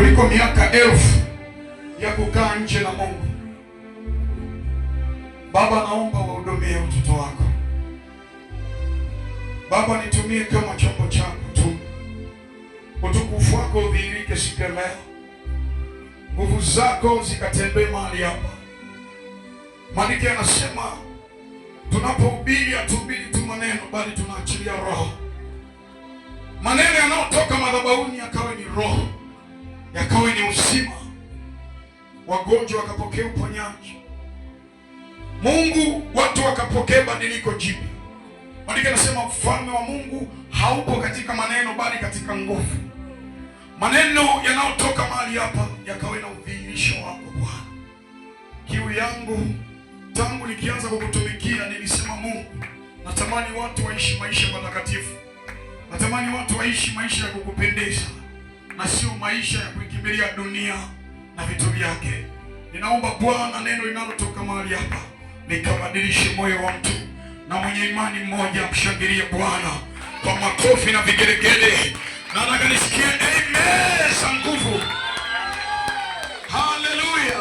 kuliko miaka 1000 ya kukaa nje na Mungu. Baba, naomba wahudumie watoto wako. Baba, nitumie kama chombo chako tu. Utukufu wako udhihirike siku ya leo. Nguvu zako zikatembee mahali hapa. Maandiko yanasema tunapohubiri hatuhubiri tu maneno, bali tunaachilia roho. Maneno yanayotoka madhabahuni yakawe ni roho, yakawe ni uzima. Wagonjwa wakapokea uponyaji. Mungu, watu wakapokea badiliko jipya. Maandiko yanasema ufalme wa Mungu haupo katika maneno, bali katika nguvu. Maneno yanayotoka mahali hapa yakawe na udhihirisho wako Bwana. Kiu yangu tangu nikianza kukutumikia nilisema, Mungu, natamani watu waishi maisha matakatifu. Natamani watu waishi maisha ya kukupendeza na sio maisha ya kuikimbilia dunia na vitu vyake. Ninaomba Bwana, neno linalotoka mahali hapa likabadilishe moyo wa mtu, na mwenye imani mmoja mshangilie Bwana kwa makofi na vigelegele. Nataka nisikie amen za nguvu. Haleluya,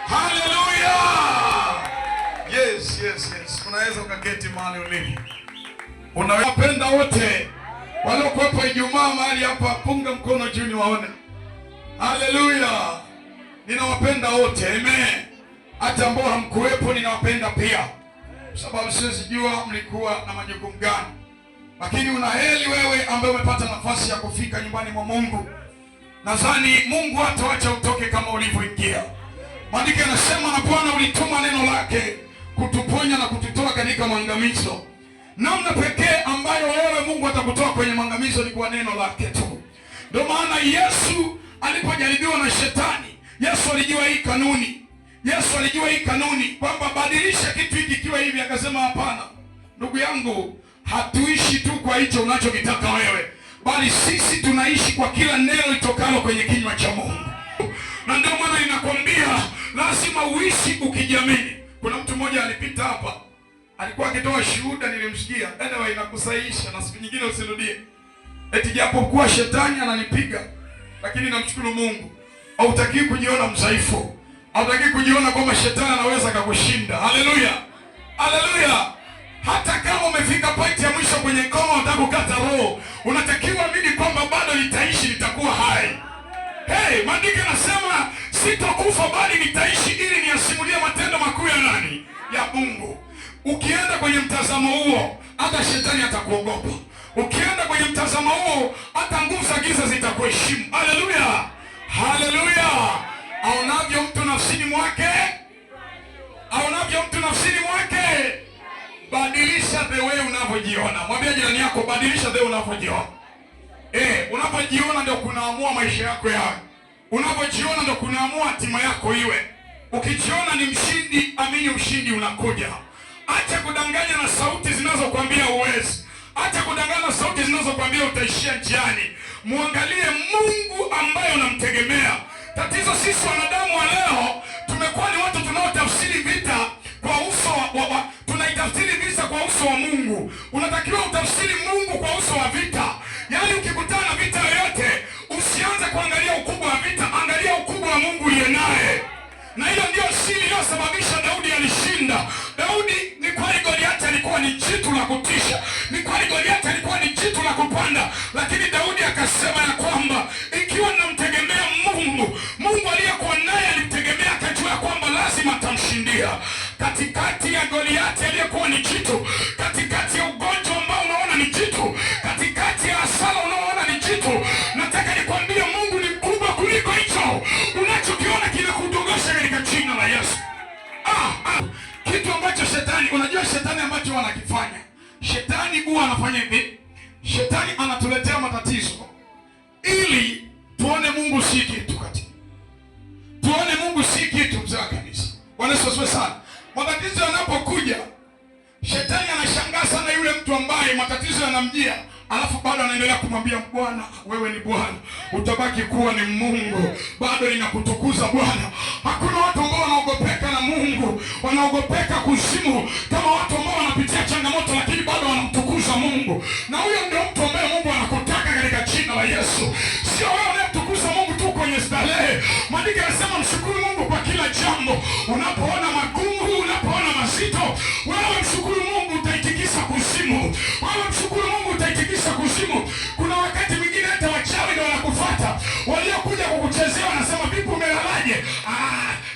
haleluya. Yes. Unaweza ukaketi mahali ulipo. Unawapenda wote waliokuwepo Ijumaa mahali hapa, punga mkono juu niwaone. Haleluya. Ninawapenda wote, amen. Hata ambao hamkuwepo ninawapenda pia, sababu siwezi jua mlikuwa na majukumu gani. Lakini unaheri wewe ambaye umepata nafasi ya kufika nyumbani mwa Mungu. Nadhani Mungu hataacha utoke kama ulivyoingia. Maandiko yanasema, na Bwana ulituma neno lake kutuponya na kututoa katika maangamizo. Namna pekee ambayo wewe Mungu atakutoa kwenye maangamizo ni kwa neno lake tu. Ndio maana Yesu alipojaribiwa na shetani, Yesu alijua hii kanuni. Yesu alijua hii kanuni kwamba badilisha kitu hiki kiwe hivi. Akasema, hapana ndugu yangu, hatuishi tu kwa hicho unachokitaka wewe, bali sisi tunaishi kwa kila neno litokalo kwenye kinywa cha Mungu. Na ndio maana ninakwambia lazima uishi ukijiamini. Kuna mtu mmoja alipita hapa, alikuwa akitoa shuhuda, nilimsikia. Anyway, nakusahihisha na siku nyingine usirudie. Eti japokuwa shetani ananipiga, lakini namshukuru Mungu. Hautaki kujiona mdhaifu. Hautaki kujiona kwamba shetani anaweza kukushinda. Haleluya. Haleluya. Hata kama umefika pointi ya mwisho kwenye koma, unataka kukata roho, unatakiwa amini kwamba bado nitaishi, nitakuwa hai. Maandiko yanasema sitakufa bali nitaishi ili niyasimulie matendo makuu ya nani? Ya Mungu. Ukienda kwenye mtazamo huo, hata shetani atakuogopa. Ukienda kwenye mtazamo huo, hata nguvu za giza zitakuheshimu. Haleluya. Haleluya. Aonavyo mtu nafsini mwake, aonavyo mtu nafsini mwake. Badilisha the way unavyojiona. Mwambie jirani yako, badilisha the way unavyojiona. Unapojiona ndio kunaamua maisha yako yawe. Unapojiona ndio kunaamua hatima yako iwe. Ukijiona ni mshindi, amini ushindi unakuja. Acha kudanganya na sauti zinazokuambia uwezi. Acha kudanganya na sauti zinazokuambia utaishia njiani. Muangalie Mungu ambaye unamtegemea. Tatizo sisi wanadamu wa leo tumekuwa ni watu tunaotafsiri vita kwa uso tunaitafsiri vita kwa uso wa Mungu. Unatakiwa utafsiri Mungu kwa uso wa vita. Yaani ukikutana na vita yoyote, usianze kuangalia ukubwa wa vita, angalia ukubwa wa Mungu uliye naye. Na hiyo ndio siri iliyosababisha Daudi alishinda. Daudi, ni kweli Goliathi alikuwa ni jitu la kutisha. Ni kweli Goliathi alikuwa ni jitu la kupanda. Lakini Daudi akasema ya kwamba ikiwa namtegemea Mungu, Mungu aliyekuwa naye alimtegemea, akajua ya kwamba lazima atamshindia. Katikati ya Goliathi aliyekuwa ni jitu, katikati ya ugonjwa ambao unaona ni jitu, katikati ya hasara unaoona ni jitu, nataka nikwambie Mungu ni mkubwa kuliko hicho unachokiona kinakudogosha katika jina la Yesu. Kitu ambacho shetani, unajua shetani ambacho wanakifanya. Shetani huwa anafanya hivi. Shetani anatuletea matatizo ili tuone Mungu si kitu kati. Tuone Mungu si kitu, mzee wa kanisa. Bwana Yesu asifiwe sana. Matatizo yanapokuja, shetani anashangaa sana yule mtu ambaye matatizo yanamjia, alafu bado anaendelea kumwambia Bwana, wewe ni Bwana, utabaki kuwa ni Mungu, bado ninakutukuza Bwana. Hakuna watu ambao wanaogopeka na Mungu, wanaogopeka kuzimu kama watu ambao wanapitia changamoto lakini bado wanamtukuza Mungu. Na huyo ndio mtu ambaye Mungu anakutaka katika jina la Yesu. Sio wewe unayemtukuza Mungu tu kwenye Maandiko yanasema mshukuru Mungu kwa kila jambo. Unapoona magumu, unapoona mazito, wewe mshukuru Mungu, utaitikisa kuzimu. Wewe mshukuru Mungu, utaitikisa kuzimu. Kuna wakati mwingine hata wachawi ndio wanakufuata. Waliokuja kukuchezea wanasema vipi umelalaje?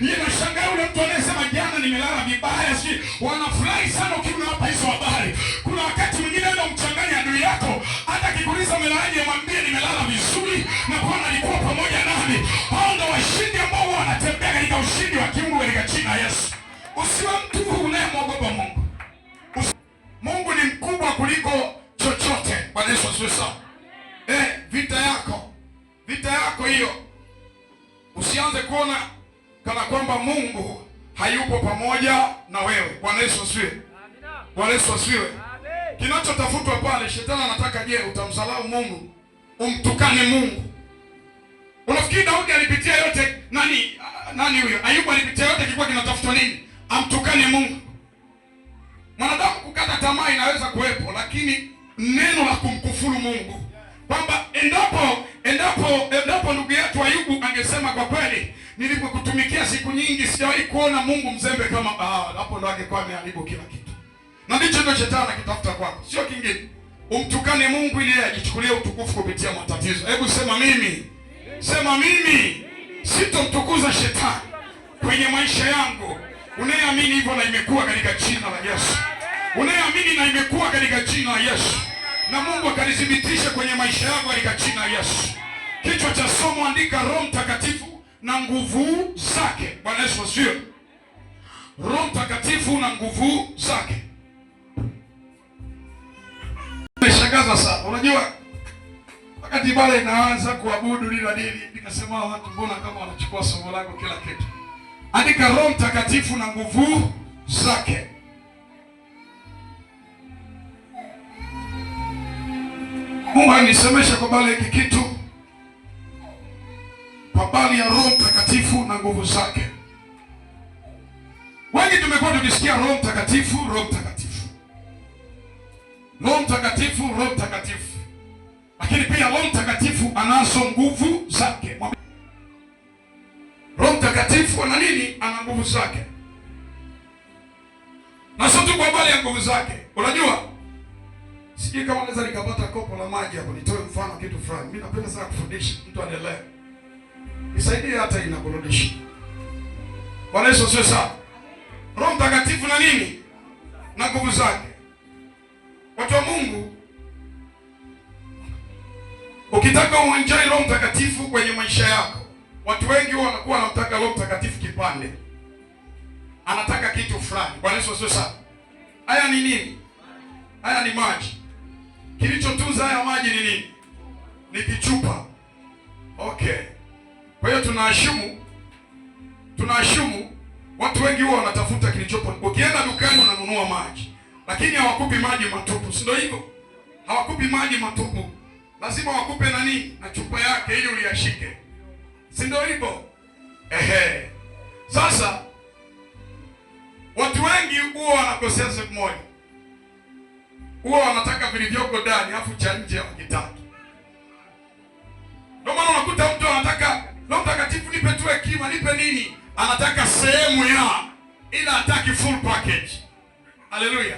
Yeye anashangaa yule mtu anayesema jana nimelala vibaya, si wanafurahi sana ukiona hizo habari. Kuna wakati mwingine ndio mchanganya adui yako, hata kikuuliza umelalaje, mwambie nimelala vizuri na Bwana alikuwa pamoja nami. Hao ndio washindi ambao wanatembea katika ushindi wa kiungu katika jina la Yesu. Usiwe mtu unayemwogopa Mungu. Mungu ni mkubwa kuliko chochote. Bwana Yesu asifiwe sana. Vita yako hiyo usianze kuona kana kwamba Mungu hayupo pamoja na wewe. Bwana Yesu asifiwe. Bwana Yesu asifiwe. Kinachotafutwa pale, shetani anataka utamsalau Mungu, umtukane Mungu. Unafikiri Daudi alipitia yote nani huyo? Ayubu alipitia yote, kilikuwa kinatafutwa nini? Amtukane Mungu. Mwanadamu kukata tamaa inaweza kuwepo, lakini neno la kumkufuru Mungu, kwamba endapo ndugu yetu Ayubu angesema kwa kweli nilipokutumikia siku nyingi sijawahi kuona Mungu mzembe kama hapo, ndo angekuwa ameharibu kila kitu. Na ndicho ndio shetani akitafuta kwako, sio kingine. Umtukane Mungu ili ajichukulie utukufu kupitia matatizo. Hebu sema mimi sitomtukuza shetani kwenye maisha yangu. Unayeamini hivyo na imekuwa katika jina la Yesu. Unayeamini na imekuwa katika jina la Yesu. Na Mungu akanithibitisha kwenye maisha yako katika jina la Yesu. Kichwa cha somo, andika Roho Mtakatifu na nguvu zake. Bwana Yesu asifiwe. Roho Mtakatifu na nguvu zake. Nimeshangaza sana. Unajua wakati ibada inaanza kuabudu lila dini, nikasema watu mbona kama wanachukua somo lako kila kitu. Andika Roho Mtakatifu na nguvu zake. Mungu anisemesha kwa bale hiki kitu, kwa bali ya Roho Mtakatifu na nguvu zake. Wengi tumekuwa tukisikia Roho Mtakatifu, Roho Mtakatifu, Roho Mtakatifu, Roho Mtakatifu, lakini pia Roho Mtakatifu anazo nguvu zake. Roho Mtakatifu ana nini? Ana nguvu zake. Na sio tu kwa bali ya nguvu zake. Unajua, sijui kama naweza nikapata kopo la maji hapo nitoe mfano kitu fulani. Mimi napenda sana kufundisha, mtu aendelee. Nisaidie hata inakurudisha. Bwana Yesu asifiwe sana. Roho Mtakatifu na nini? Na nguvu zake. Watu wa Mungu, ukitaka uenjoy Roho Mtakatifu kwenye maisha yako, watu wengi wanakuwa wanamtaka Roho Mtakatifu kipande. Anataka kitu fulani. Bwana Yesu asifiwe sana. Haya ni nini? Haya ni maji. Kilichotunza haya maji ni nini? Ni kichupa. Okay. Kwa hiyo tunaashumu watu wengi huwa wanatafuta kilichopo. Ukienda dukani unanunua maji, lakini hawakupi maji matupu, si ndio hivyo? Hawakupi maji matupu. Lazima wakupe nani? Na chupa yake ili uliyashike. Si ndio hivyo? Sasa watu wengi huwa wanakosea siku moja. Huwa wanataka vilivyoko ndani afu cha nje wakitaka. Ndio maana unakuta mtu anataka Roho Mtakatifu nipe tu hekima, nipe nini? Anataka sehemu ya, ila hataki full package. Haleluya.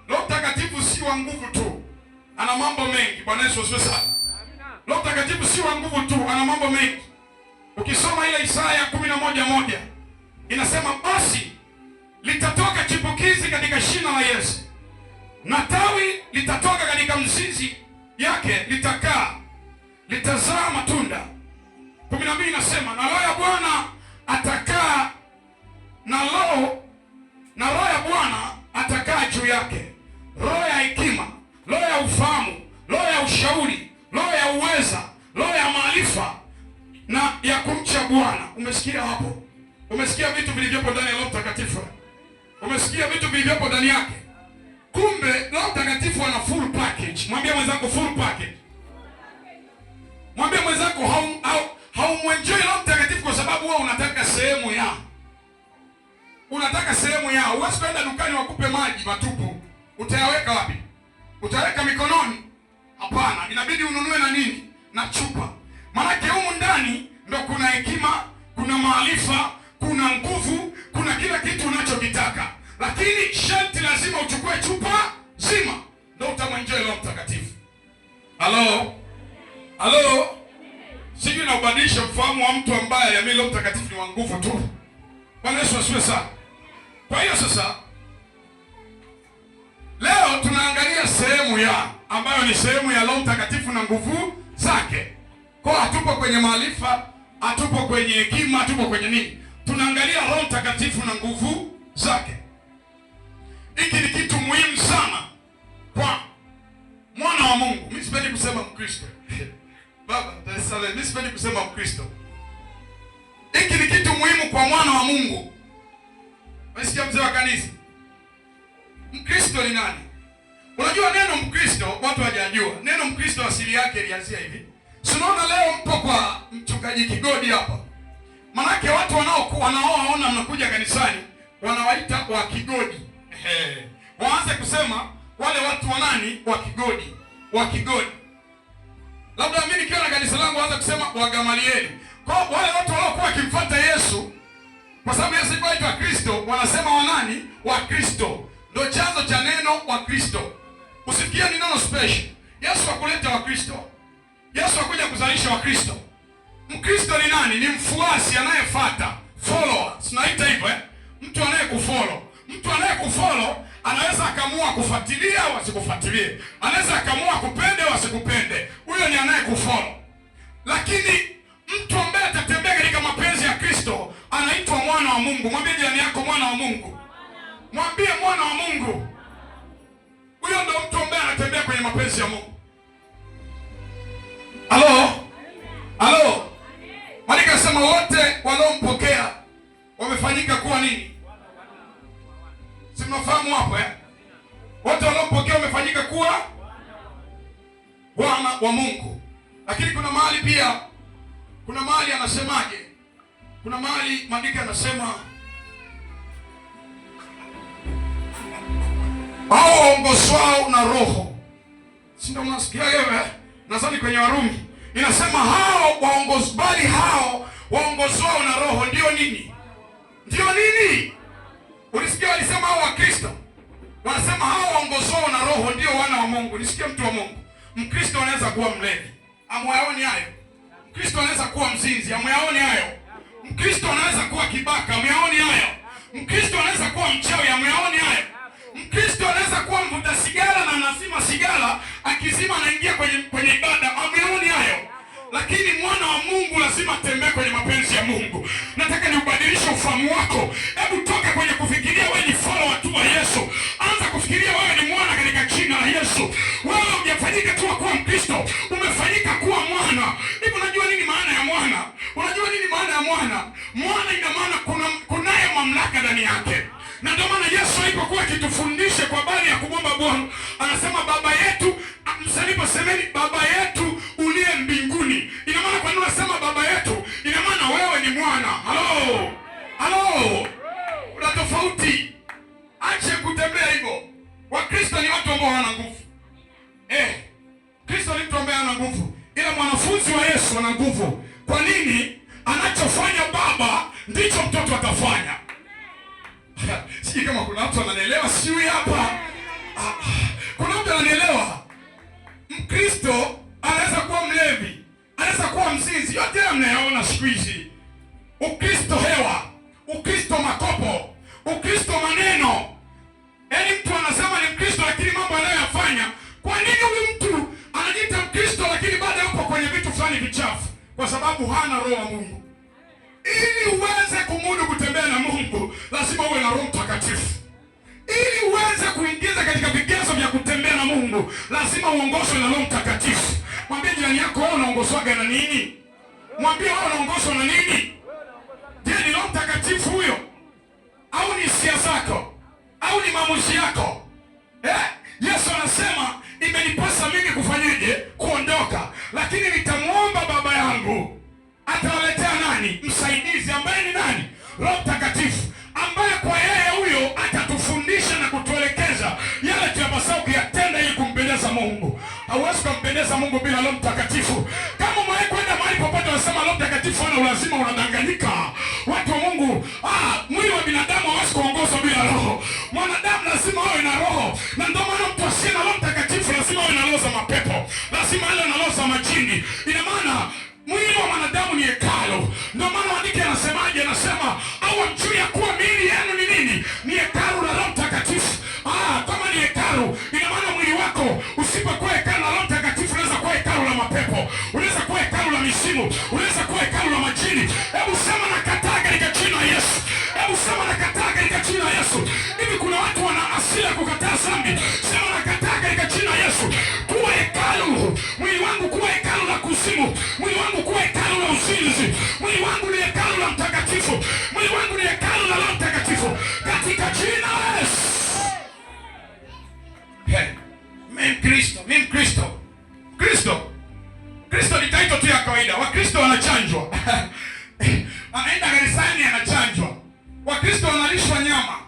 Roho Mtakatifu si wa nguvu tu, ana mambo mengi. Bwana Yesu asifiwe sana. Roho Mtakatifu si wa nguvu tu, ana mambo mengi. Ukisoma ile Isaya 11:1 inasema basi litatoka chipukizi katika shina la Yese, na tawi litatoka katika mzizi yake, litazaa matunda. 12 inasema na Roho ya Bwana atakaa na Roho ya Bwana atakaa juu yake, roho ya hekima, roho ya ufahamu, roho ya ushauri, roho ya uweza, roho ya maarifa na ya kumcha Bwana. Umesikia hapo? Umesikia vitu vilivyopo ndani ya Roho Mtakatifu? Umesikia vitu vilivyopo ndani yake? Kumbe Roho Mtakatifu ana full package. Mwambie mwenzako full package. Mwambie mwenzako haumwenjoy Roho Mtakatifu kwa sababu wewe unataka sehemu ya. Unataka sehemu ya. Huwezi kwenda dukani wakupe maji matupu. Utayaweka wapi? Utaweka mikononi? Hapana, inabidi ununue na nini? Na chupa. Maana humu ndani ndo kuna hekima, maarifa, kuna nguvu, kuna kila kitu unachokitaka, lakini sharti lazima uchukue chupa zima, ndio utamwenjoy Roho Mtakatifu. Halo, halo, sijui na ubadilisha mfahamu wa mtu ambaye yamini Roho Mtakatifu ni wa nguvu tu. Bwana Yesu asifiwe sana. Kwa hiyo sasa leo tunaangalia sehemu ya ambayo ni sehemu ya Roho Mtakatifu na nguvu zake. Kwa hatupo kwenye maarifa, hatupo kwenye hekima, hatupo kwenye nini. Tunaangalia Roho Mtakatifu na nguvu zake. Hiki ni kitu muhimu sana kwa mwana wa Mungu. Mimi sipendi kusema Mkristo. Baba, mimi sipendi kusema Mkristo. Hiki ni kitu muhimu kwa mwana wa Mungu. Unasikia mzee wa kanisa? Mkristo ni nani? Unajua neno Mkristo watu hawajajua. Neno Mkristo asili yake ilianzia hivi. Unaona leo mpo kwa mchungaji Kigodi hapa. Manake watu wanaowaona mnakuja kanisani wanawaita wa Kigodi. Waanze kusema wale watu wa nani? Wa Kigodi. Wa Kigodi. Labda mimi nikiwa na kanisa langu waanze kusema wa Gamalieli. Kwa wale watu waliokuwa wakimfuata Yesu, kwa sababu Yesu alikuwa anaitwa Kristo, wanasema wa nani? Wa Kristo. Ndio chanzo cha neno wa Kristo. Usifikie ni neno special. Yesu hakuleta wa Kristo. Yesu hakuja kuzalisha wa Kristo. Mkristo ni nani? Ni mfuasi anayefuata, follower. Tunaita hivyo mtu anayekufollow. Mtu anayekufollow anaweza akamua kufuatilia au asikufuatilie. Anaweza akamua kupende au asikupende. Huyo ni anayekufollow. Lakini mtu ambaye atatembea katika mapenzi ya Kristo anaitwa mwana wa Mungu. Mwambie jirani yako mwana wa Mungu. Mwambie mwana wa Mungu. Huyo ndio mtu ambaye anatembea kwenye mapenzi ya Mungu. Halo? Halo? Malika anasema wote waliompokea wamefanyika kuwa nini? Si mnafahamu hapo Wote waliompokea wamefanyika kuwa wana wa Mungu. Lakini kuna mahali pia, kuna mahali anasemaje? Kuna mahali Malika anasema hao waongozwao na Roho. Si ndio mnasikia wewe? Nadhani kwenye Warumi inasema hao waongozwao na Roho ndio nini? Ndio nini? Ulisikia walisema hao wa Kristo. Wanasema hao waongozwao na Roho ndio wana wa Mungu. Nisikie mtu wa Mungu. Mkristo anaweza kuwa mlevi. Amwayaoni hayo? Mkristo anaweza kuwa mzinzi. Amwayaoni hayo? Mkristo anaweza kuwa kibaka. Amwayaoni hayo? Mkristo anaweza kuwa mchawi. Amwayaoni hayo? Mkristo anaweza kuwa mvuta sigara na anazima sigara, akizima anaingia kwenye ibada. Amwayaoni hayo? Lakini mwana wa Mungu lazima tembee kwenye mapenzi ya Mungu. Nataka niubadilishe ufahamu wako. Hebu toka kwenye kufikiria wewe ni follower tu wa Yesu. Anza kufikiria wewe ni mwana katika jina la Yesu. Wewe hujafanyika tu kuwa Mkristo, umefanyika kuwa mwana. Hivi unajua nini maana ya mwana? Unajua nini maana ya mwana? Mwana ina maana kunayo mamlaka ndani yake. Na ndio maana Yesu alipokuwa akitufundisha kwa habari ya kumwomba Bwana, anasema Baba yetu, msalipo semeni Baba yetu uliye mbinguni. Ina maana kwa nini unasema Baba yetu? Ina maana wewe ni mwana. Halo. Halo. Una tofauti. Acha kutembea hivyo. Wakristo ni watu ambao wana nguvu. Kristo ni mtu ambaye ana nguvu. Ila mwanafunzi wa Yesu ana nguvu. Kwa nini? Anachofanya Baba ndicho mtoto atafanya. Sijui kama kuna mtu ananielewa, sijui hapa. Kuna mtu ananielewa. Mkristo anaweza kuwa mlevi, anaweza kuwa mzinzi. Yote mnayaona siku hizi. Ukristo hewa, Ukristo makopo, Ukristo maneno. Yaani mtu anasema ni Mkristo lakini mambo anayoyafanya. Kwa nini huyu mtu anajiita Mkristo lakini bado yupo kwenye vitu fulani vichafu? Kwa sababu hana Roho wa Mungu. Ili uweze kumudu kutembea na Mungu, lazima uwe na Roho Mtakatifu. Ili uweze kuingiza katika vigezo vya kutembea na Mungu, lazima uongozwe na Roho Mtakatifu. Mwambie jirani yako, wewe unaongozwaga na nini? Mwambie wewe unaongozwa na nini? Je, ni Roho Mtakatifu huyo? Au ni hisia zako? Au ni maamuzi yako? Yesu anasema imenipasa mimi kufanyaje? Kuondoka. Lakini nitamwomba Baba yangu atawaletea nani? Msaidizi ambaye ni nani? Roho Mtakatifu, ambaye kwa yeye huyo atatufundisha na kutuelekeza yale tunapaswa kuyatenda ili kumpendeza Mungu. Hauwezi kumpendeza Mungu bila Roho Mtakatifu. Kama mwae kwenda mahali popote unasema Roho Mtakatifu ana lazima, unadanganyika. Watu wa Mungu, mwili wa binadamu hawezi kuongozwa bila roho. Mwanadamu lazima awe na roho, na ndio maana mtu asiye na Roho Mtakatifu lazima awe na roho za mapepo, lazima awe na roho za majini. Ina maana mwili wa mwanadamu ni hekalu. Ndio maana maandiko yanasemaje? Anasema au hamjui ya kuwa miili yenu ni nini? Ni hekalu la Roho Mtakatifu. Kama ni hekalu, ina maana mwili wako usipokuwa hekalu la Roho Mtakatifu, unaweza kuwa hekalu la mapepo, unaweza kuwa hekalu la misimu, unaweza kuwa hekalu la majini. Hebu sema nakataa katika jina la Yesu. Hebu sema nakataa katika jina la Yesu. Hivi kuna watu wana asili ya kukataa dhambi. Sema nakataa katika jina la Yesu. Kuwa hekalu, mwili wangu kuwa hekalu la kuzimu, mwili wangu kuwa hekalu la uzinzi, mwili wangu ni hekalu la mtakatifu, mwili wangu ni hekalu la Roho Mtakatifu katika jina la Yesu. Mimi Kristo ni taito tu ya kawaida. Wakristo wanachanjwa. Anaenda kanisani anachanjwa. Wakristo wanalishwa nyama.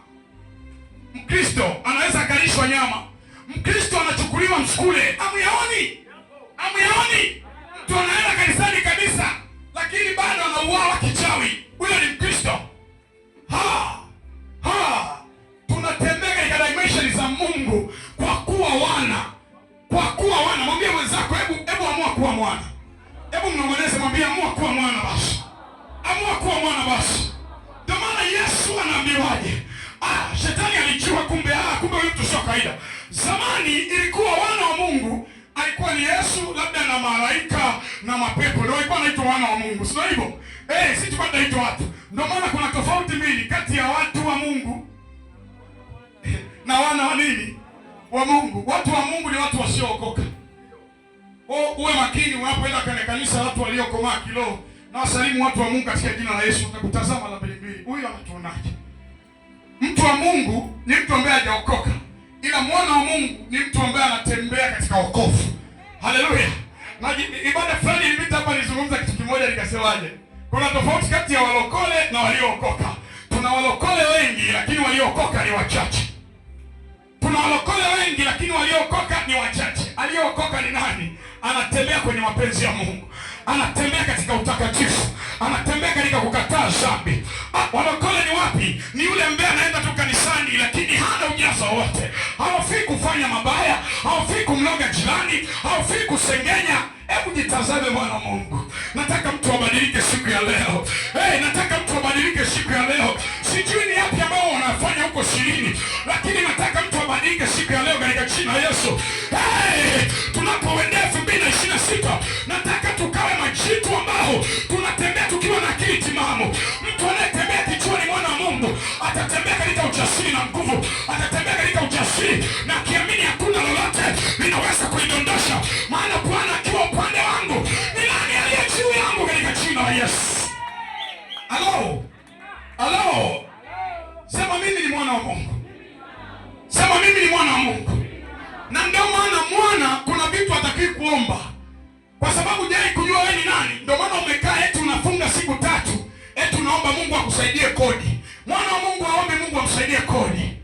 Mkristo anaweza akalishwa nyama. Mkristo anachukuliwa msukule. Amuyaoni? Mtu anaenda kanisani kabisa, lakini bado anauawa kichawi. Huyo ni Mkristo. Tunatembea katika dimension za Mungu kwa kuwa wana. Mwambie mwenzako, hebu amua kuwa mwana. Hebu mnongoneze, mwambie amua kuwa mwana basi. Amua kuwa mwana basi. Ndio maana Yesu anaambiwaje? Shetani alijua kumbe huyu mtu sio kawaida. Zamani ilikuwa wana wa Mungu alikuwa ni Yesu labda na malaika na mapepo. Ndio ilikuwa anaitwa wana wa Mungu. Sio hivyo? Sisi tulikuwa tunaitwa watu. Ndio maana kuna tofauti mbili kati ya watu wa Mungu na wana wa nini? Wa Mungu. Watu wa Mungu ni watu wasiookoka. Uwe makini unapoenda kwenye kanisa watu waliokomaa kiroho, na wasalimu watu wa Mungu katika jina la Yesu. Utakutazama la mbili. Huyu anatuonaje? Mtu wa Mungu ni mtu ambaye hajaokoka, ila mwana wa Mungu ni mtu ambaye anatembea katika wokovu. Haleluya. Na ibada fulani ilipita hapa nizungumza kitu kimoja nikasemaje? Kuna tofauti kati ya walokole na waliookoka. Tuna walokole wengi lakini waliookoka ni wachache. Tuna walokole wengi lakini waliookoka ni wachache. Aliyookoka ni nani? Anatembea kwenye mapenzi ya Mungu, anatembea katika utakatifu, anatembea katika kukataa dhambi. Walokole ni wapi? Ni yule ambaye anaenda tu kanisani lakini hana ujazo wote. Hawafiki kufanya mabaya, hawafiki kumloga jirani, hawafiki kusengenya. Hebu jitazame mwana wa Mungu. Nataka mtu abadilike siku ya leo. Nataka mtu abadilike siku ya leo. Sijui ni yapi ambao wanafanya huko sirini, lakini nataka mtu abadilike siku ya leo katika jina la Yesu. Tunapoendea 2026, nataka tukawe majitu ambao tunatembea tukiwa na akili timamu. Mtu anayetembea kichwani mwana wa Mungu atatembea katika ujasiri na nguvu, atatembea katika ujasiri na akiamini hakuna lolote linaweza kuidondosha. Maana Bwana akiwa upande wangu, ni nani aliye juu yangu katika jina la Yesu? Halo. Sema mimi ni mwana wa Mungu. Sema mimi ni mwana wa Mungu. Na ndio maana mwana kuna vitu hataki kuomba, kwa sababu hujai kujua wewe ni nani. Ndio maana umekaa eti unafunga siku 3 eti unaomba Mungu akusaidie kodi. Mwana wa Mungu aombe Mungu amsaidie kodi,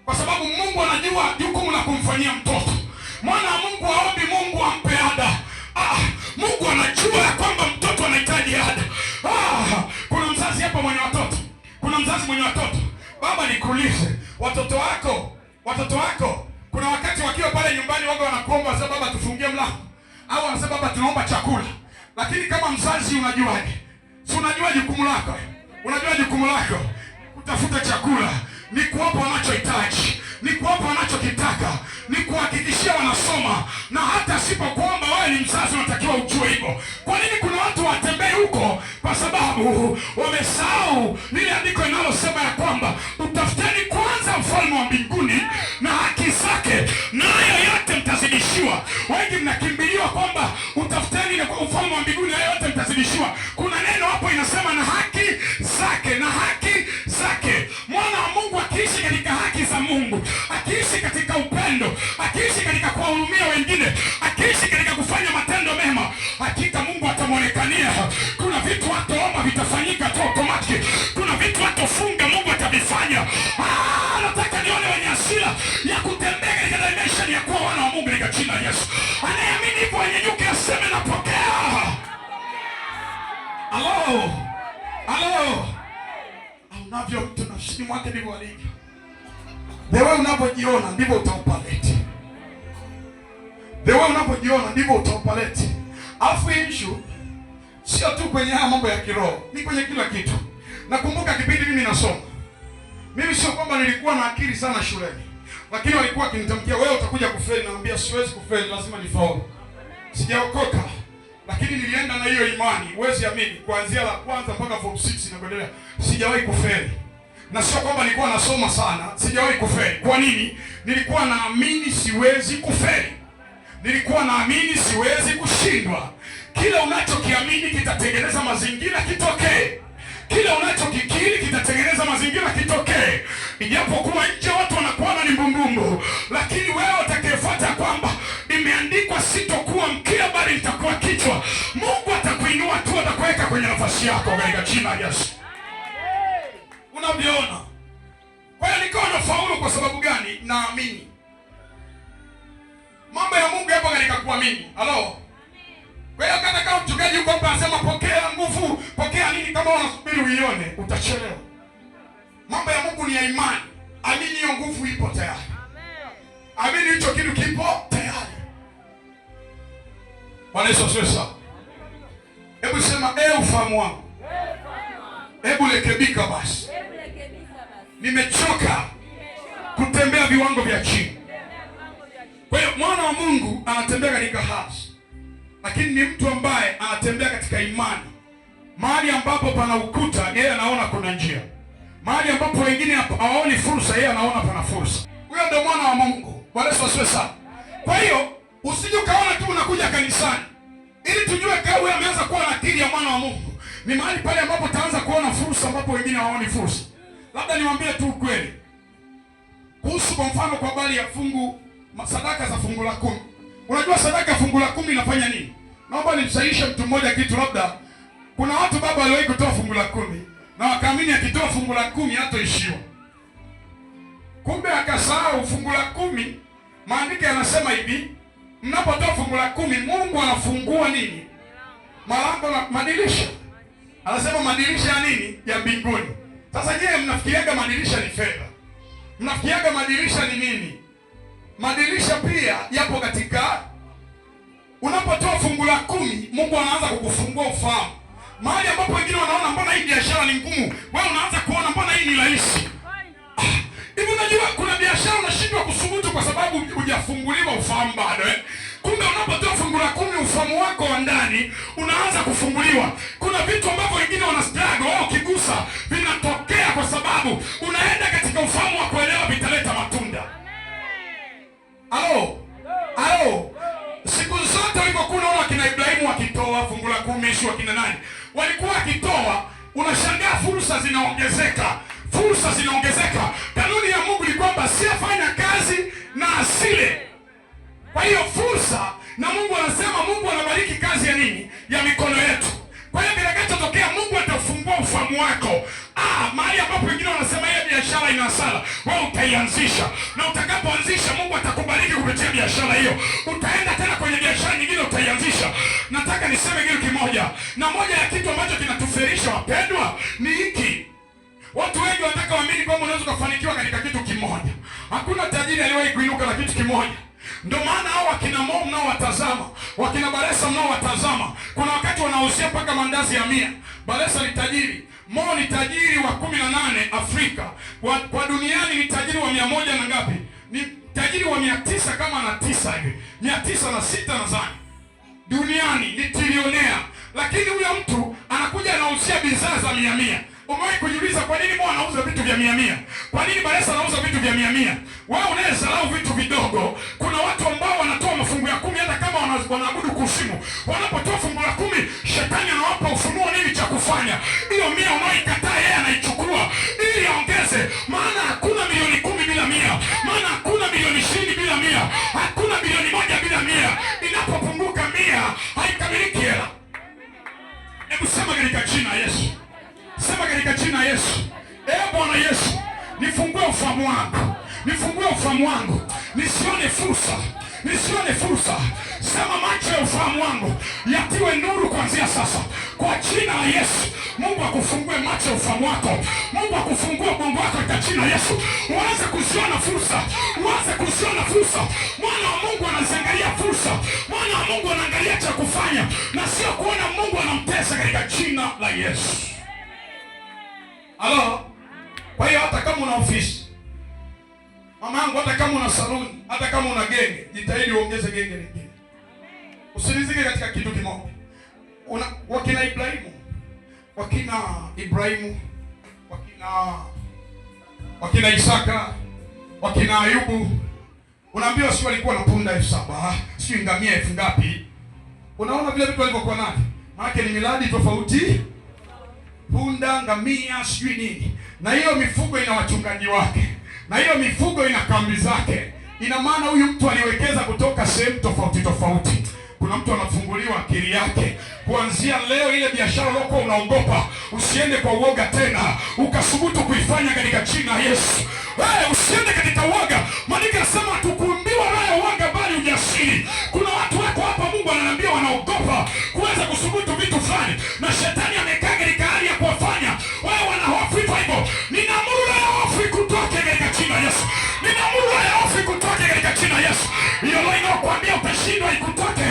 kwa sababu Mungu anajua jukumu la kumfanyia mtoto. Mwana wa Mungu aombi Mungu ampe ada. Mungu anajua ya kwamba mtoto anahitaji ada. Kuna mzazi hapa mwenye watoto. Kuna mzazi mwenye watoto. Baba, nikuulize, watoto wako kuna wakati wakiwa pale nyumbani wao wanakuomba sasa, baba tufungie mlango, au wanasema baba tunaomba chakula. Lakini kama mzazi unajuaje? Si unajua jukumu lako? Unajua jukumu lako kutafuta chakula, ni kuwapa wanachohitaji, ni kuwapa wanachokitaka, ni kuhakikishia wanasoma. Na hata sipokuomba wewe ni mzazi unatakiwa ujue hivyo. Kwa nini kuna watu watembei huko? Kwa sababu wamesahau lile andiko linalosema ya kwamba utafuteni kwanza ufalme wa mbinguni na haki zake, nayo yote mtazidishiwa. Wengi mnakimbiliwa kwamba utafuteni ufalme wa mbinguni, nayo yote mtazidishiwa. Kuna neno hapo inasema na haki zake, na haki zake. Mwana wa Mungu akiishi katika haki za Mungu, akiishi katika upendo, akiishi katika kuwahurumia wengine, akiishi katika kufanya matendo mema, hakika Mungu atamwonekania. Kuna vitu ataomba vitafanyika tu automatic. Kuna vitu atofunga Mungu atavifanya. Nataka nione wenye hasira ya kutembea katika dimension ya kuwa wana wa Mungu katika jina la Yesu. Anayeamini hivyo wenyenyuke aseme napokea. Halo. Mtu nafsini mwake ndivyo alivyo. The way unapojiona ndivyo utaopaleti. The way unapojiona ndivyo utaopaleti. Alafu issue sio tu kwenye haya mambo ya kiroho, ni kwenye kila kitu. Nakumbuka kipindi mimi nasoma. Mimi sio kwamba nilikuwa na akili sana shuleni, lakini walikuwa wakinitamkia wewe utakuja kufeli, naambia siwezi kufeli, lazima nifaulu. Sijaokoka, lakini nilienda na hiyo imani. Huwezi amini, kuanzia la kwanza mpaka form 6 na kuendelea sijawahi kufeli. Na sio kwamba nilikuwa nasoma sana, sijawahi kufeli. Kwa nini? Nilikuwa naamini siwezi kufeli. Nilikuwa naamini siwezi kushindwa. Kila unachokiamini kitatengeneza mazingira kitokee. Kila unachokikiri kitatengeneza mazingira kitokee. Ijapokuwa nje watu wanakuona ni mbumbumbu, lakini wewe utakayefuata kwamba imeandikwa sitokuwa mkia bali nitakuwa kichwa, Mungu atakuinua tu, atakuweka kwenye nafasi yako katika jina la Yesu. Unaviona? Kwa hiyo nikawa nafaulu kwa sababu gani? Naamini. Mambo ya Mungu yapo katika kuamini. Halo? Kwa hiyo kama mchungaji yuko hapa anasema pokea nguvu, pokea nini, kama unasubiri uione, utachelewa. Mambo ya Mungu ni ya imani. Amini hiyo nguvu ipo tayari. Amini hicho kitu kipo tayari. Bwana Yesu asifiwe. Hebu sema ufahamu wangu. Hebu rekebika basi. Nimechoka kutembea viwango vya chini. Kwa hiyo mwana wa Mungu anatembea katika haki, lakini ni mtu ambaye anatembea katika imani. Mahali ambapo pana ukuta, yeye anaona kuna njia. Mahali ambapo wengine hawaoni fursa, yeye anaona pana fursa. Huyo ndio mwana wa Mungu. Bwana Yesu asifiwe sana. Kwa hiyo usije ukaona tu unakuja kanisani ili tujue kama wewe ameanza kuwa na akili ya mwana wa Mungu. Ni mahali pale ambapo utaanza kuona fursa ambapo wengine hawaoni fursa. Labda niwaambie tu ukweli kuhusu, kwa mfano, kwa habari ya sadaka za fungu la 10. Unajua sadaka ya fungu la 10 inafanya nini? Naomba nimsaidie mtu mmoja kitu. Labda kuna watu baba waliwahi kutoa fungu la 10 na wakaamini akitoa fungu la 10 hataishiwa. Kumbe akasahau fungu la 10. Maandiko yanasema hivi, mnapotoa fungu la 10 Mungu anafungua nini? Malango na madirisha. Anasema madirisha ya nini? Ya mbinguni. Sasa je, mnafikiriaga madirisha ni fedha? Mnafikiriaga madirisha ni nini? Madirisha pia yapo katika, unapotoa fungu la 10 Mungu anaanza kukufungua ufahamu. Mahali ambapo wengine wanaona mbona hii biashara ni ngumu, wewe unaanza kuona mbona hii ni rahisi. Hivi unajua kuna biashara unashindwa kusubutu kwa sababu hujafunguliwa ufahamu bado. Kumbe unapotoa fungu la 10 ufahamu wako wa ndani unaanza kufunguliwa. Kuna vitu ambavyo wengine wana struggle wao kigusa vinatokea kwa sababu unaenda katika ufahamu wa kuelewa, vitaleta matunda. Halo. Siku zote ulipokuwa unaona kina Ibrahimu wakitoa fungu la 10, sio kina nani? Walikuwa wakitoa, unashangaa fursa zinaongezeka. Fursa zinaongezeka. Kanuni ya Mungu ni kwamba asiyefanya kazi na asile. Kwa hiyo fursa, na Mungu anasema Mungu anabariki kazi ya nini? Ya mikono yetu. Kwa hiyo kitakachotokea Mungu atafungua ufahamu wako. Mahali ambapo wengine wanasema hii biashara ina hasara, wewe utaianzisha. Na utakapoanzisha Mungu atakubariki kupitia biashara hiyo. Utaenda tena kwenye biashara nyingine utaianzisha. Nataka niseme kitu kimoja. Na moja ya kitu ambacho kinatuferisha wapendwa ni hiki. Watu wengi wanataka waamini kwamba unaweza kufanikiwa katika kitu kimoja. Hakuna tajiri aliyewahi kuinuka na kitu kimoja. Ndio maana hao wakina Mo mnao watazama, wakina Baresa mnao watazama, kuna wakati wanauzia mpaka mandazi ya 100. Baresa ni tajiri, Mo ni tajiri wa 18 Afrika. Kwa duniani ni tajiri wa 100 na ngapi? Ni tajiri wa 900 kama na 9 hivi. 906 nadhani. Duniani ni trilionea. Lakini huyo mtu anakuja anauzia bidhaa za 100. Umewahi kujiuliza kwa nini Mo anauza vitu vya 100? Kwa nini Baresa anauza vitu vya 100? Wewe unaweza lau vitu vidogo. Kuna watu ambao wanatoa mafungu ya 10 hata kama wanaabudu kuzimu. Wanapotoa fungu la 10, shetani anawapa ufunuo nini cha kufanya. Hiyo 100 unaoikataa yeye anaichukua ili aongeze. Maana hakuna milioni 10 bila 100. Maana hakuna milioni 20 bila 100. Hakuna milioni 1 bila 100. Inapopunguka 100 haikamiliki hela. Hebu sema katika jina la Yesu. Sema katika jina la Yesu. Bwana Yesu, nifungue ufahamu wangu. Nifungue ufahamu wangu. Nisione fursa. Nisione fursa. Sema macho ya ufahamu wangu yatiwe nuru kuanzia sasa. Kwa jina la Yesu, Mungu akufungue macho ya ufahamu wako. Mungu Mungu akufungua bongo wako katika jina Yesu. Uanze kuziona fursa. Uanze kuziona fursa. Mwana wa Mungu anaangalia fursa. Mwana wa Mungu anaangalia cha kufanya na sio kuona Mungu anamtesa katika jina la Yesu. Halo. Kwa hiyo hata kama una ofisi, mama yangu, hata kama una saluni, hata kama una genge, jitahidi uongeze genge lingine. Usilizike katika kitu kimoja. Wakina Ibrahimu, wakina Isaka, wakina Ayubu, unaambiwa si walikuwa na punda 7,000, si ngamia 1000 ngapi? Unaona vile vitu walivyokuwa navyo. Maana ni miladi tofauti. Punda, ngamia, sijui nini. Na hiyo mifugo ina wachungaji wake. Na hiyo mifugo ina kambi zake. Ina maana huyu mtu aliwekeza kutoka sehemu tofauti tofauti. Kuna mtu anafunguliwa akili yake. Kuanzia leo ile biashara uliokuwa unaogopa, usiende kwa uoga tena, ukasubutu kuifanya katika jina Yesu. Usiende katika uoga. Maana anasema tukuumbiwa nayo uoga bali ujasiri. Kuna watu wako hapa Mungu ananiambia wanaogopa kuweza kusubutu vitu fulani. Na shetani amekaa katika hali ya kuwafanya wao wanahofu hivyo. Ninaamuru leo hofu ikutoke katika jina Yesu. Ninaamuru leo hofu ikutoke katika jina Yesu. Hiyo leo inakwambia utashindwa ikutoke.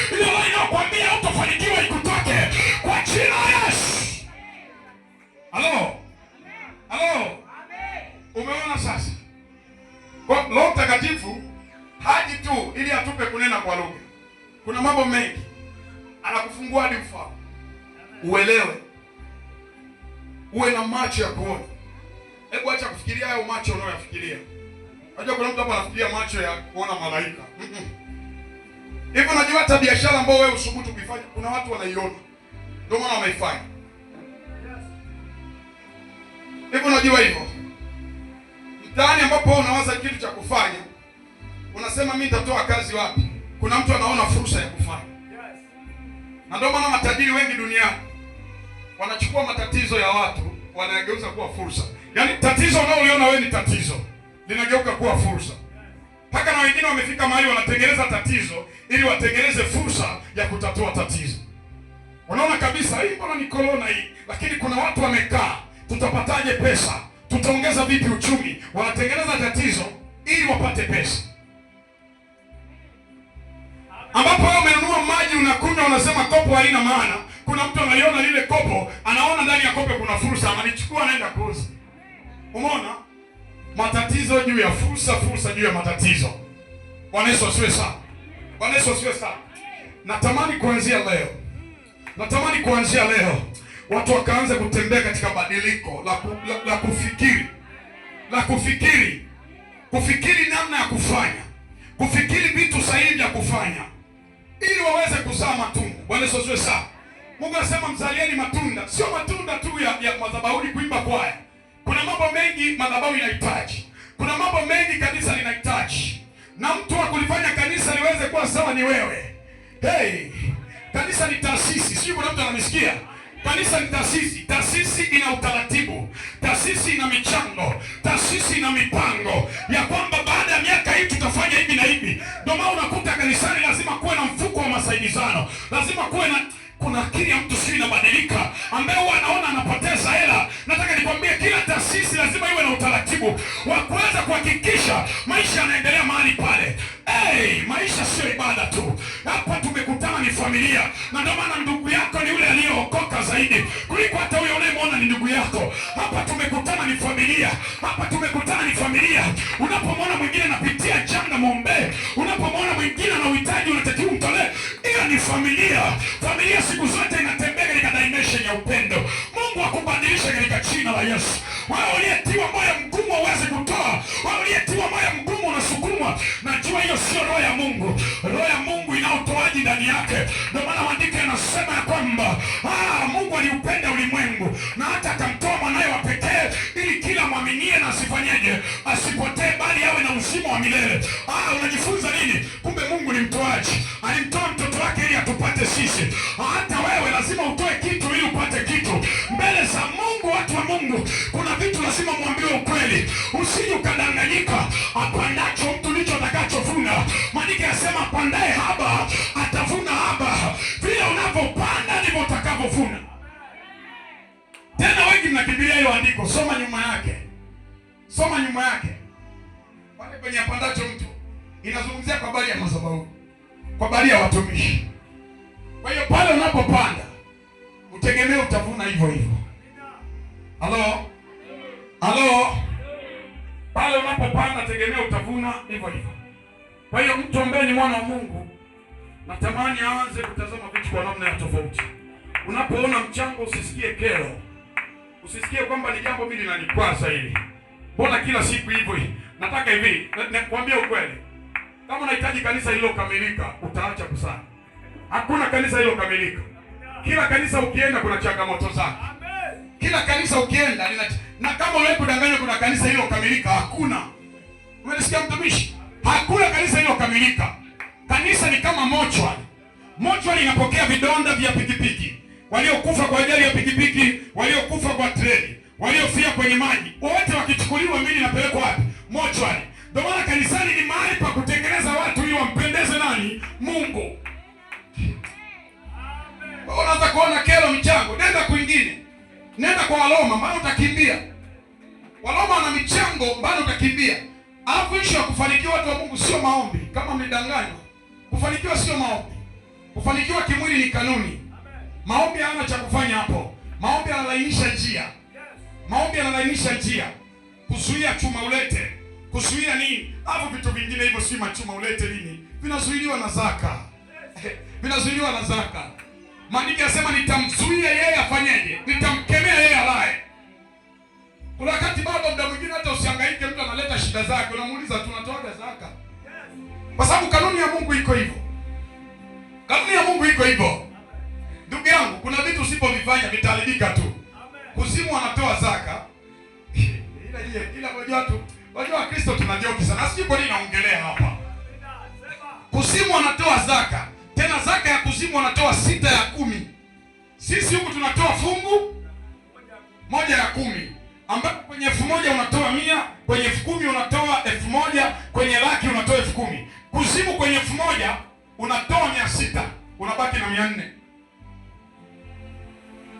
Hiyo leo inakwambia utafanikiwa ikutoke kwa jina Yesu. Halo. Halo. Umeona sasa? Kwa Roho Mtakatifu haji tu ili atupe kunena kwa lugha. Kuna mambo mengi. Anakufungua hadi ufahamu. Uelewe. Uwe na macho ya kuona. Hebu acha kufikiria hayo macho unayofikiria. Unajua kuna mtu hapa anafikiria macho ya kuona malaika. Hivyo unajua hata biashara ambayo wewe usubutu kuifanya, kuna watu wanaiona. Ndio maana wameifanya. Hivyo unajua hivyo. Mtaani ambapo unawaza kitu cha kufanya, unasema mimi nitatoa kazi wapi? Kuna mtu anaona fursa ya kufanya. Na ndio maana matajiri wengi duniani wanachukua matatizo ya watu wanayageuza kuwa fursa. Yaani tatizo unaoliona wewe ni tatizo, linageuka kuwa fursa. Mpaka na wengine wamefika mahali wanatengeneza tatizo ili watengeneze fursa ya kutatua tatizo. Unaona kabisa hii mbona ni corona hii, lakini kuna watu wamekaa, tutapataje pesa? Tutaongeza vipi uchumi? Wanatengeneza tatizo ili wapate pesa. Ambapo wewe umenunua maji unakunywa, unasema kopo halina maana. Kuna mtu analiona lile kopo, anaona ndani ya kopo kuna fursa, analichukua anaenda kuuza. Umeona? Matatizo juu ya fursa, fursa juu ya matatizo. Bwana Yesu asifiwe sana. Bwana Yesu asifiwe sana. Natamani kuanzia leo watu wakaanza kutembea katika badiliko la kufikiri namna ya kufanya, kufikiri vitu sahihi vya kufanya ili waweze kuzaa matunda. Bwana Yesu asifiwe sana. Mungu anasema mzalieni matunda, sio matunda tu ya madhabahu kuimba kwaya. Kuna mambo mengi madhabahu inahitaji. Kuna mambo mengi kanisa linahitaji. Na mtu wa kulifanya kanisa liweze kuwa sawa ni wewe. Kanisa ni taasisi. Sio kuna mtu ananisikia? Kanisa ni taasisi. Taasisi ina utaratibu. Taasisi ina michango. Taasisi ina mipango ya kwamba baada ya miaka hii tutafanya hivi na hivi. Ndio maana unakuta kanisani lazima kuwe na mfuko wa masaidizano. Lazima kuwe na kuna akili ya mtu sio inabadilika, ambaye huwa anaona anapoteza hela. Nataka nikwambie kila taasisi lazima iwe na utaratibu wa kuweza kuhakikisha maisha yanaendelea mahali pale. Maisha sio ibada tu. Hapa tumekutana ni familia. Na ndio maana ndugu yako ni yule aliyeokoka zaidi kuliko hata huyo unayemwona ni ndugu yako. Hapa tumekutana ni familia. Hapa tumekutana ni familia. Unapomwona mwingine anapitia janga, muombe. Unapomwona mwingine ana uhitaji, unatakiwa umtolee. Hiyo ni familia. Familia siku zote inatembea katika dimension ya upendo. Mungu akubadilisha katika jina la Yesu. Wewe uliyetiwa moyo mgumu uweze kutoa. Wewe uliyetiwa moyo mgumu unasukumwa. Najua hiyo sio roho ya Mungu. Roho ya Mungu ina utoaji ndani yake. Ndio maana maandiko yanasema ya kwamba Mungu aliupenda ulimwengu na hata akamtoa mwanae wa pekee ili kila mwaminie na asifanyeje, asipotee bali awe na uzima wa milele. Unajifunza nini? Kumbe Mungu ni mtoaji. Alimtoa mtoto wake ili atupate sisi. Hata wewe lazima utoe kitu ili upate kitu mbele za Mungu. Watu wa Mungu, kuna vitu lazima muambiwe ukweli. Usije ukadanganyika. Apandacho mtu ndicho atakachovuna. Maandiko yanasema apandaye haba atavuna haba. Vile unavyopanda ndivyo utakavyovuna. Tena wengi mnakimbilia hilo andiko, soma nyuma yake. Soma nyuma yake. Pale kwenye apandacho mtu inazungumzia kwa habari ya madhabahu, kwa habari ya watumishi. Kwa hiyo pale unapopanda utegemee utavuna hivyo hivyo. Halo? Halo? Pale unapopanda tegemea utavuna hivyo hivyo. Kwa hiyo mtu ambaye ni mwana wa Mungu natamani aanze kutazama vitu kwa namna ya tofauti. Unapoona mchango usisikie kero. Usisikie kwamba ni jambo mimi linanikwaza hili. Mbona kila siku hivyo hivi? Nataka hivi, nakwambia ukweli. Kama unahitaji kanisa hilo kamilika, utaacha kusali. Hakuna kanisa hilo kamilika. Kila kanisa ukienda kuna changamoto zake. Kila kanisa ukienda na kama wewe kudanganya kuna kanisa hilo kamilika, hakuna. Unasikia mtumishi? Hakuna kanisa hilo kamilika. Kanisa ni kama mochwari. Mochwari inapokea vidonda vya pikipiki. Waliokufa kwa ajali ya pikipiki, waliokufa kwa treni, waliofia kwenye maji, wote wakichukuliwa mimi napelekwa wapi? Mochwari. Ndio maana kanisani ni mahali pa kutengeneza watu ili wampendeze nani? Mungu. Unaanza kuona kero michango, nenda kwingine. Nenda kwa Waloma, maana utakimbia. Waloma wana michango, bado utakimbia. Alafu ishu ya kufanikiwa watu wa Mungu sio maombi, kama mlidanganywa. Kufanikiwa sio maombi. Kufanikiwa kimwili ni kanuni. Maombi hayana cha kufanya hapo. Maombi yanalainisha njia. Maombi yanalainisha njia. Kuzuia chuma ulete. Kuzuia nini? Hapo vitu vingine hivyo si machuma ulete nini? Vinazuiliwa na zaka. Vinazuiliwa na zaka. Maandiko yanasema nitamzuia yeye afanyeje? Nitamkemea yeye alaye. Kuna wakati bado muda mwingine hata usihangaike, mtu analeta shida zake, unamuuliza tunatoaga zaka. Kwa sababu kanuni ya Mungu iko hivyo. Kanuni ya Mungu iko hivyo. Ndugu yangu, kuna vitu usipovifanya vitaharibika tu. Kuzimu wanatoa zaka. Wajua Kristo tunajoki sana. Sijui kwa nini naongelea hapa. Kuzimu wanatoa zaka. Tena zaka ya kuzimu wanatoa 6/10. Sisi huku tunatoa fungu 1/10. Ambapo kwenye 1000 unatoa 100, kwenye 10,000 unatoa 1000, kwenye laki unatoa 10,000. Kuzimu kwenye 1000 unatoa 600, unabaki na 400.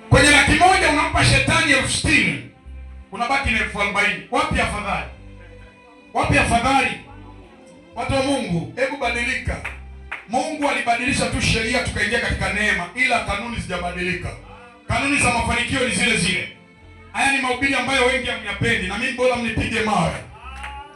Kwenye 100,000 unampa shetani 60,000, unabaki na 40,000. Wapi afadhali? Wapi afadhali? Watu wa Mungu, hebu badilika. Mungu alibadilisha tu sheria tukaingia katika neema, ila kanuni zijabadilika. Kanuni za mafanikio ni zile zile. Haya ni mahubiri ambayo wengi hamyapendi, na mimi bora mnipige mawe.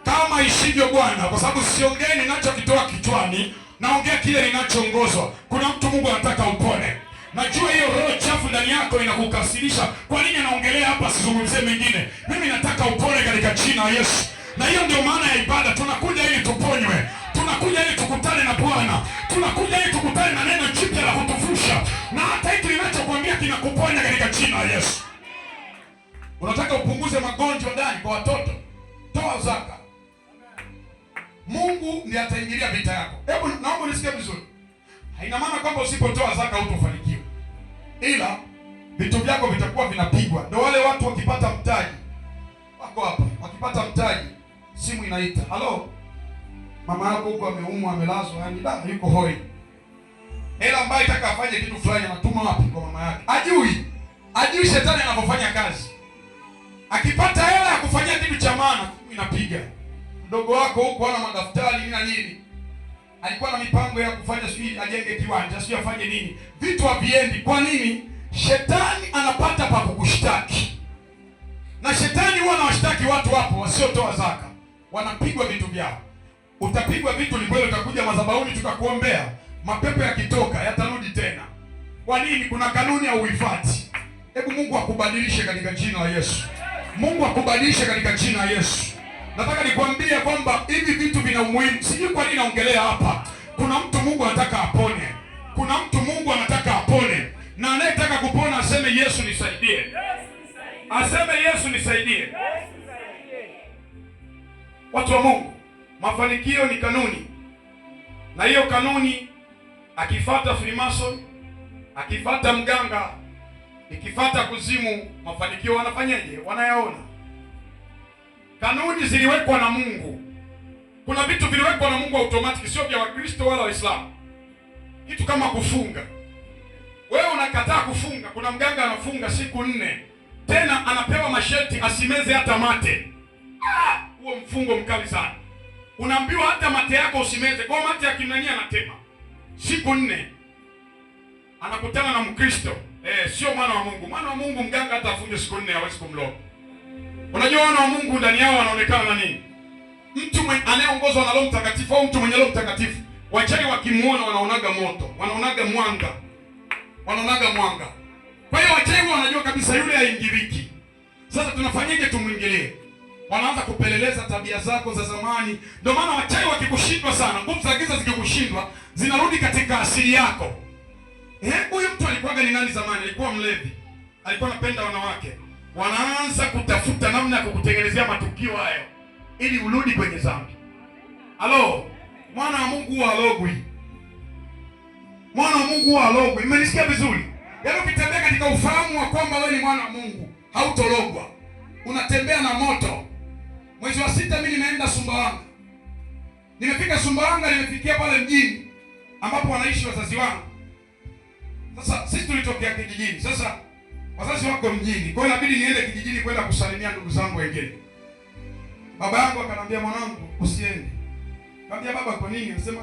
Kama ishivyo Bwana, kwa sababu siongei ninachokitoa kichwani, naongea kile ninachoongozwa. Kuna mtu Mungu anataka upone. Najua hiyo roho chafu ndani yako inakukasirisha. Kwa nini naongelea hapa sizungumzie mengine? Mimi nataka upone katika jina la Yesu. Na hiyo ndio maana ya ibada. Tunakuja ili tuponywe. Tunakuja ili tukutane na Bwana. Tunakuja ili tukutane na neno jipya la kutufusha. Na hata hiki ninachokuambia kinakuponya katika jina la Yesu. Unataka upunguze magonjwa ndani kwa watoto? Toa zaka. Mungu ndiye ataingilia vita yako. Hebu naomba nisikie vizuri. Haina maana kwamba usipotoa zaka hutofanikiwa. Ila vitu vyako vitakuwa vinapigwa. Ndio wale watu wakipata mtaji. Wako hapa. Wakipata mtaji, simu inaita. Halo? Mama yako huko ameumwa, amelazwa, yani yuko hoi. Hela ambayo itaka afanye kitu fulani anatuma wapi kwa mama yake? Ajui shetani anapofanya kazi. Akipata hela ya kufanyia kitu cha maana, inapiga. Mdogo wako huko ana madaftari na nini? Alikuwa na mipango ya kufanya sijui ajenge kiwanja, sijui afanye nini. Vitu haviendi. Kwa nini? Shetani anapata pa kukushtaki. Na shetani huwa anawashtaki watu wapo wasiotoa zaka. Wanapigwa vitu vyao. Utapigwa vitu ni kweli, utakuja madhabahuni tutakuombea. Mapepo yakitoka yatarudi tena. Kwa nini? Kuna kanuni ya uhifadhi. Hebu Mungu akubadilishe katika jina la Yesu. Mungu akubadilishe katika jina la Yesu. Nataka nikwambie kwamba hivi vitu vina umuhimu. Sijui kwa nini naongelea hapa. Kuna mtu Mungu anataka apone. Kuna mtu Mungu anataka apone. Na anayetaka kupona aseme Yesu nisaidie. Aseme Yesu nisaidie. Watu wa Mungu, mafanikio ni kanuni. Na hiyo kanuni akifuata Freemason, akifuata mganga, ikifuata kuzimu, mafanikio wanafanyaje? Wanayaona. Kanuni ziliwekwa na Mungu. Kuna vitu viliwekwa na Mungu automatic, sio vya Wakristo wala Waislamu. Kitu kama kufunga. Wewe unakataa kufunga, kuna mganga anafunga siku 4. tena anapewa masharti asimeze hata mate. Huo mfungo mkali sana. Unaambiwa hata mate yako usimeze. Kwa mate yakimnania anatema. Siku 4 anakutana na Mkristo. Sio mwana wa Mungu. Mwana wa Mungu mganga hata afunge siku 4 hawezi kumloga. Unajua wana wa Mungu ndani yao wanaonekana na nini? Mtu anayeongozwa na Roho Mtakatifu au mtu mwenye Roho Mtakatifu, wachawi wakimuona wanaonaga moto, wanaonaga mwanga. Wanaonaga mwanga. Kwa hiyo wachawi wanajua kabisa yule haingiliki. Sasa tunafanyaje tumwingilie? Wanaanza kupeleleza tabia zako za zamani. Ndio maana wachawi wakikushindwa sana, nguvu za giza zikikushindwa, zinarudi katika asili yako. Huyu mtu alikuwa ni nani zamani? Alikuwa mlevi. Alikuwa anapenda wanawake. Wanaanza kutafuta namna ya kukutengenezea matukio hayo ili urudi kwenye dhambi. Halo, mwana wa Mungu huwa halogwi. Mwana wa Mungu huwa halogwi. Umenisikia vizuri? Yaani ukitembea katika ufahamu wa kwamba wewe ni mwana wa Mungu, hautologwa. Unatembea na moto. Mwezi wa 6 mimi nimeenda Sumbawanga. Nimefika Sumbawanga, nimefikia pale mjini ambapo wanaishi wazazi wangu. Sasa sisi tulitokea kijijini. Sasa wazazi wako mjini. Kwa hiyo inabidi niende kijijini kwenda kusalimia ndugu zangu wengine. Baba yangu akanambia, mwanangu usiende. Nikamwambia baba, kwa nini? Anasema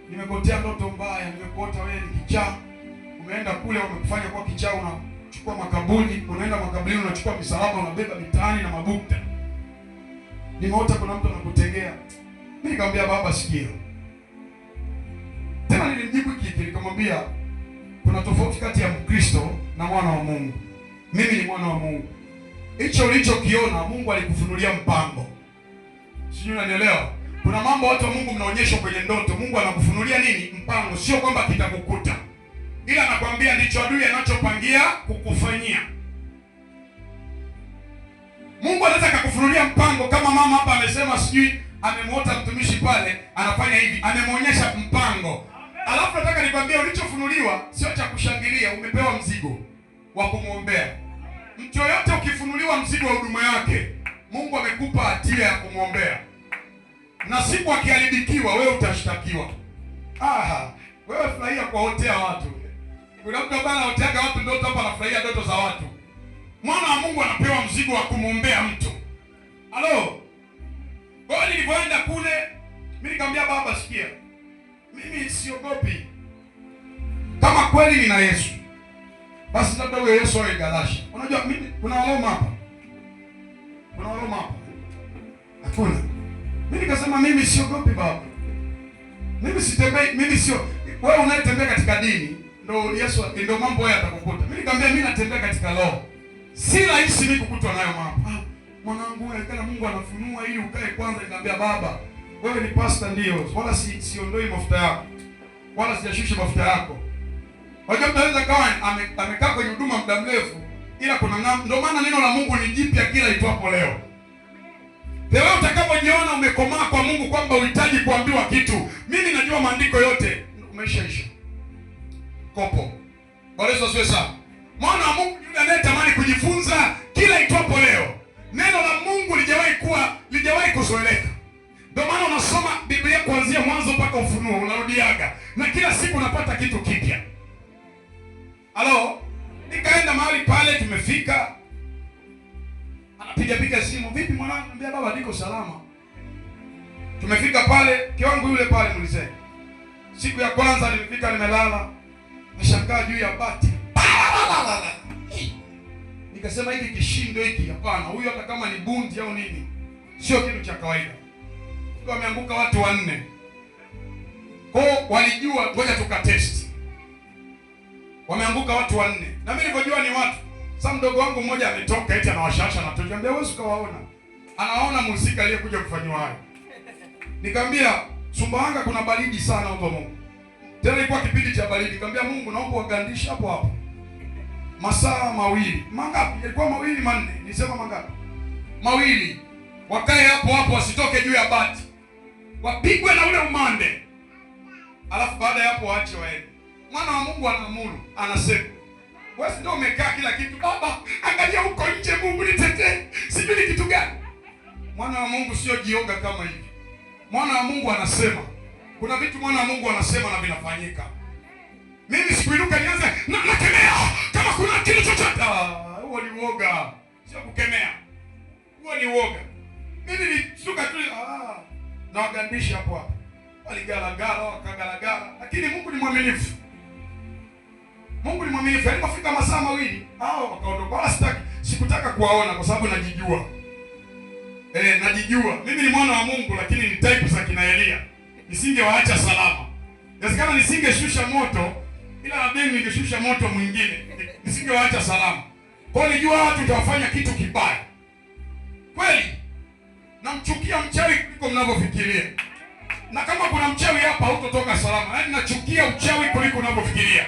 nimekotea ndoto mbaya, nimekuota wewe ni kichaa. Umeenda kule wamekufanya kwa kichaa, unachukua makaburi, unaenda makaburini unachukua misalaba unabeba mitaani na mabukta. Nimeota kuna mtu anakutegea. Mimi nikamwambia baba, sikia. Tena nilimjibu kitu, nikamwambia kuna tofauti kati ya Mkristo na mwana wa Mungu. Mimi ni mwana wa Mungu. Hicho ulichokiona Mungu alikufunulia mpango. Sijui unanielewa? Kuna mambo watu wa Mungu mnaonyeshwa kwenye ndoto, Mungu anakufunulia nini? Mpango. Sio kwamba kitakukuta, ila anakuambia ndicho adui anachopangia kukufanyia. Mungu anaweza kukufunulia mpango kama mama hapa amesema, sijui amemuota mtumishi pale anafanya hivi, amemuonyesha mpango. Alafu nataka nikwambie ulichofunuliwa sio cha kushangilia, umepewa mzigo wa kumwombea. Mtu yoyote ukifunuliwa mzigo wa huduma yake, Mungu amekupa hatia ya kumwombea. Na siku akiharibikiwa wewe utashtakiwa. Wewe furahia kwa hotea watu. Kuna mtu ambaye anaoteaga watu ndoto hapa, anafurahia ndoto za watu. Mwana wa Mungu anapewa mzigo wa kumwombea mtu. Halo. Kwa hiyo nilipoenda kule, mimi nikamwambia baba, sikia. Mimi siogopi. Kama kweli nina Yesu, basi labda huyo Yesu awe Galasha. Unajua mimi kuna Waroma hapa. Kuna Waroma hapa. Hakuna. Mimi nikasema mimi siogopi baba. Mimi sitembei, mimi sio wewe unayetembea katika dini ndio Yesu ndio mambo haya atakukuta. Mimi nikamwambia mimi natembea katika roho. Si rahisi mimi kukutwa nayo mambo. Mwanangu wewe kana Mungu anafunua ili ukae kwanza. Nikamwambia baba, wewe ni pastor ndio. Wala siondoi mafuta yako. Wala sijashusha mafuta yako. Wajua mtu anaweza kawa amekaa kwenye huduma muda mrefu, ila kuna ndio maana neno la Mungu ni jipya kila itwapo leo. Wewe utakapojiona umekomaa kwa Mungu kwamba uhitaji kuambiwa kitu, mimi najua maandiko yote, umeshaisha. Kopo. Bwana Yesu asifiwe sana. Mwana wa Mungu yule anayetamani kujifunza kila itwapo leo. Neno la Mungu lijawahi kuzoeleka. Ndio maana unasoma Biblia kuanzia mwanzo mpaka Ufunuo, unarudiaga na kila siku unapata kitu kipya. Halo, nikaenda mahali pale, tumefika. Anapiga simu, vipi mwanangu? Ambia baba niko salama. Tumefika pale, kiwangu yule pale mlisema. Siku ya kwanza nilifika nimelala, nashangaa juu ya bati. Nikasema hiki kishindo hiki hapana, huyu hata kama ni bundi au nini, sio kitu cha kawaida. Kwa wameanguka watu 4. Kwa walijua ngoja tukatest. Wameanguka watu 4. Na mimi nilipojua ni watu. Sasa mdogo wangu mmoja ametoka eti anawashasha na tuambia wewe ukawaona. Anaona mhusika aliyekuja kufanywa hayo. Nikamwambia Sumbawanga kuna baridi sana huko Mungu. Tena ilikuwa kipindi cha baridi. Nikamwambia Mungu naomba wagandishe hapo hapo. Masaa 2. Mangapi? Ilikuwa 2 4. Nisema mangapi? 2. Wakae hapo hapo wasitoke juu ya bati. Wapigwe na ule umande. Alafu baada ya hapo waache waende. Mwana wa Mungu anaamuru, anasema, wewe ndio umekaa kila kitu. Baba, angalia huko nje, Mungu nitetee. Sijui ni kitu gani. Mwana wa Mungu sio jioga kama hivi. Mwana wa Mungu anasema. Kuna vitu mwana wa Mungu anasema na vinafanyika. Mimi sikuinuka nianze na nakemea kama kuna kitu chochote. Huo ni uoga. sio kukemea. Huo ni uoga. Mimi nilisuka tu na wagandisha hapo hapo. Waligalagala, wakagalagala, lakini Mungu ni mwaminifu. Mungu ni mwaminifu. Alipofika masaa mawili, wakaondoka. Wala sikutaka kuwaona kwa sababu najijua. Najijua. Mimi ni mwana wa Mungu, lakini ni type za kina Elia. Nisingewaacha salama. Inawezekana nisingeshusha moto, ila na mimi ningeshusha moto mwingine. Nisingewaacha salama. Kwa hiyo nilijua watu utawafanya kitu kibaya. Kweli. Namchukia mchawi kuliko mnavyofikiria. Na kama kuna mchawi hapa hutotoka salama. Yaani nachukia uchawi kuliko unavyofikiria.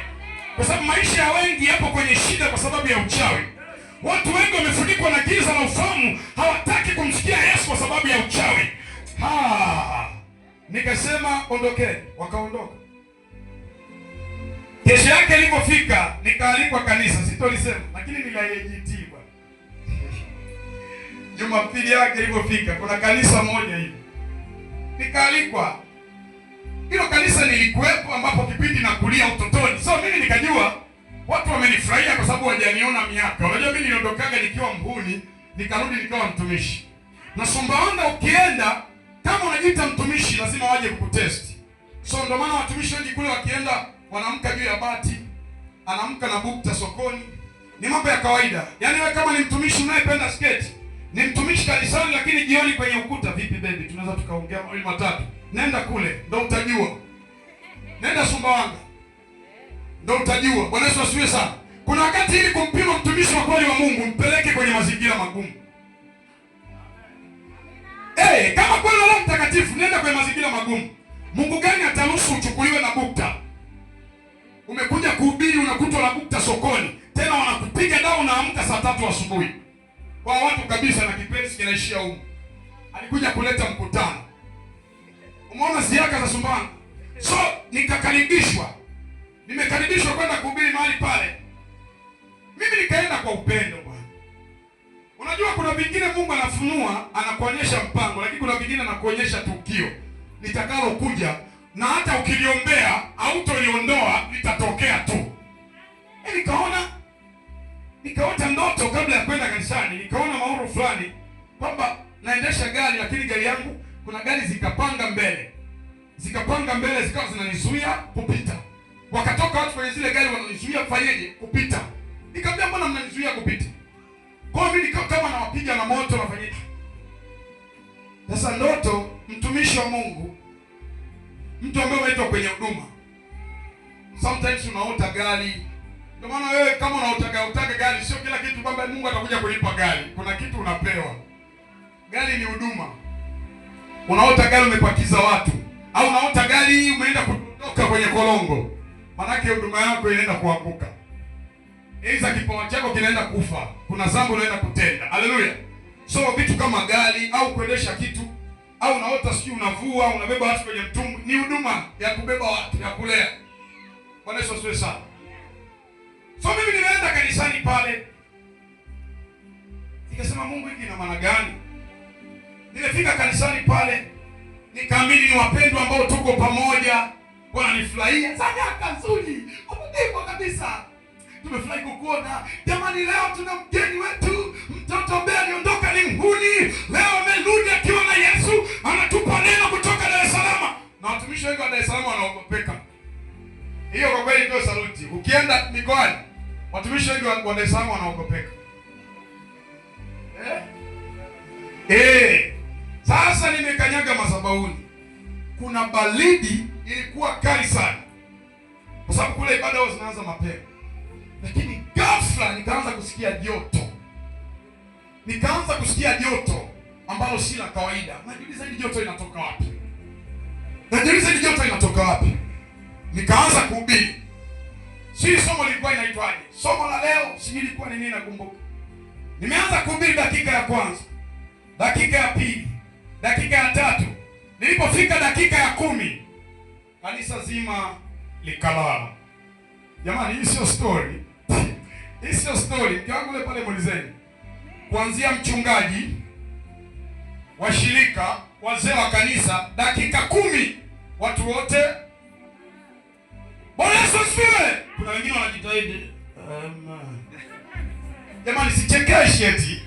Kwa sababu maisha ya wengi yapo kwenye shida kwa sababu ya uchawi. Watu wengi wamefunikwa na giza la ufahamu, hawataki kumsikia Yesu kwa sababu ya uchawi. Nikasema ondokeni, wakaondoka. Kesho yake ilipofika, nikaalikwa kanisa, sitolisema, lakini niliayejitii bwana. Jumapili yake ilipofika, kuna kanisa moja hivi. Nikaalikwa. Hilo kanisa nilikuwepo ambapo kipindi nakulia utotoni. So mimi nikajua watu wamenifurahia kwa sababu hawajaniona miaka. Unajua mimi niliondokaga nikiwa mhuni, nikarudi nikawa mtumishi. Na Sumbawanga ukienda kama unajiita mtumishi lazima waje kukutest. So ndio maana watumishi wengi kule wakienda wanaamka juu ya bati, anaamka na bukta sokoni. Ni mambo ya kawaida. Yaani wewe kama ni mtumishi unayependa sketi, ni mtumishi kanisani lakini jioni kwenye ukuta, vipi baby, tunaweza tukaongea mawili matatu. Nenda kule ndio utajua. Nenda Sumbawanga ndio utajua. Bwana Yesu asifiwe sana. Kuna wakati ili kumpima mtumishi wa kweli wa Mungu mpeleke kwenye mazingira magumu. Kama kweli Roho Mtakatifu nenda kwenye mazingira magumu. Mungu gani ataruhusu uchukuliwe na bukta? Umekuja kuhubiri unakutwa na bukta sokoni. Tena wanakupiga dawa unaamka saa 3 asubuhi. Kwa watu kabisa na kipenzi kinaishia huko. Alikuja kuleta mkutano. Umeona siaka za Sumbawanga. So nikakaribishwa. Nimekaribishwa kwenda kuhubiri mahali pale. Mimi nikaenda kwa upendo bwana. Unajua kuna vingine Mungu anafunua, anakuonyesha mpango, lakini kuna vingine anakuonyesha tukio litakalo kuja, na hata ukiliombea hautoliondoa litatokea tu. Nikaota ndoto kabla ya kwenda kanisani, nikaona maono fulani kwamba naendesha gari, lakini gari yangu kuna gari zikapanga mbele zikawa zinanizuia kupita. Wakatoka watu kwenye zile gari wananizuia kufanyeje? Kupita. Nikamwambia mbona mnanizuia kupita? Kwa hiyo mimi kama nawapiga na moto nafanyaje? Sasa ndoto, mtumishi wa Mungu, mtu ambaye unaitwa kwenye huduma. Sometimes unaota gari. Ndio maana wewe kama unaotaka gari sio kila kitu kwamba Mungu atakuja kulipa gari. Kuna kitu unapewa. Gari ni huduma. Unaota gari umepakiza watu. Au unaota gari umeenda kutoka kwenye kolongo. Manake huduma yako inaenda kuanguka. Iza kipawa chako kinaenda kufa. Kuna zambo unaenda kutenda. Haleluya. So vitu kama gari au kuendesha kitu au unaota sio unavua, unabeba watu kwenye mtumbwi, ni huduma ya kubeba watu, ya kulea. Bwana Yesu asifiwe sana. So mimi nimeenda kanisani pale. Nikasema Mungu hiki ina maana gani? Nimefika kanisani pale, nikaamini ni wapendwa ambao tuko pamoja, wananifurahia. Sadaka nzuri. Ndipo kabisa. Tumefurahi kukuona. Jamani, leo tuna mgeni wetu, mtoto ambaye aliondoka ni mhuni. Leo amerudi akiwa na Yesu, anatupa neno kutoka Dar es Salaam. Na watumishi wengi wa Dar es Salaam wanaogopeka. Hiyo kwa kweli ndio saluti. Ukienda mikoani, watumishi wengi wa Dar es Salaam wanaogopeka. Sasa nimekanyaga madhabahuni. Kuna baridi ilikuwa kali sana. Kwa sababu kule ibada huwa zinaanza mapema. Lakini ghafla nikaanza kusikia joto ambalo si la kawaida. Najiuliza hili joto linatoka wapi? Nikaanza kuhubiri. Si somo lilikuwa inaitwaje? Somo la leo si ilikuwa ni nini nakumbuka. Nimeanza kuhubiri dakika ya kwanza, dakika ya pili, dakika ya tatu. Nilipofika dakika ya 10, kanisa zima likalala. Jamani, hii sio story. Hii sio story. Kiwango ile pale mulizeni. Kuanzia mchungaji, washirika, wazee wa kanisa, dakika 10 watu wote. Bwana Yesu asifiwe. Kuna wengine wanajitahidi. Jamani, sichekeshi eti.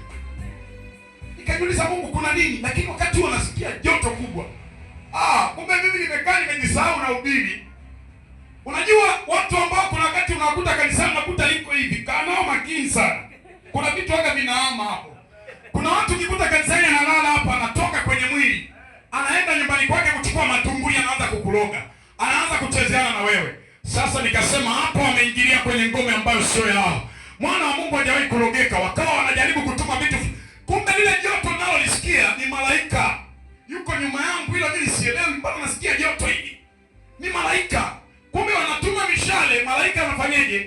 Nikajiuliza, Mungu kuna nini? Lakini wakati huo nasikia joto kubwa. Kumbe mimi nimekaa nimejisahau na ubiri. Unajua watu ambao kuna wakati unakuta kanisani unakuta liko hivi, kanao makini sana. Kuna vitu waga vinaama hapo. Kuna watu ukikuta kanisani analala hapa, anatoka kwenye mwili, anaenda nyumbani kwake kuchukua matumbuli, anaanza kukuloga, anaanza kuchezeana na wewe. Sasa nikasema hapo wameingilia kwenye ngome ambayo sio yao. Mwana wa Mungu hajawahi kurogeka, wakawa wanajaribu kutuma vitu. Kumbe lile joto nalo lisikia ni malaika yuko nyuma yangu, ila mimi sielewi mpaka nasikia joto hili. Ni malaika. Kumbe wanatuma mishale, malaika anafanyaje?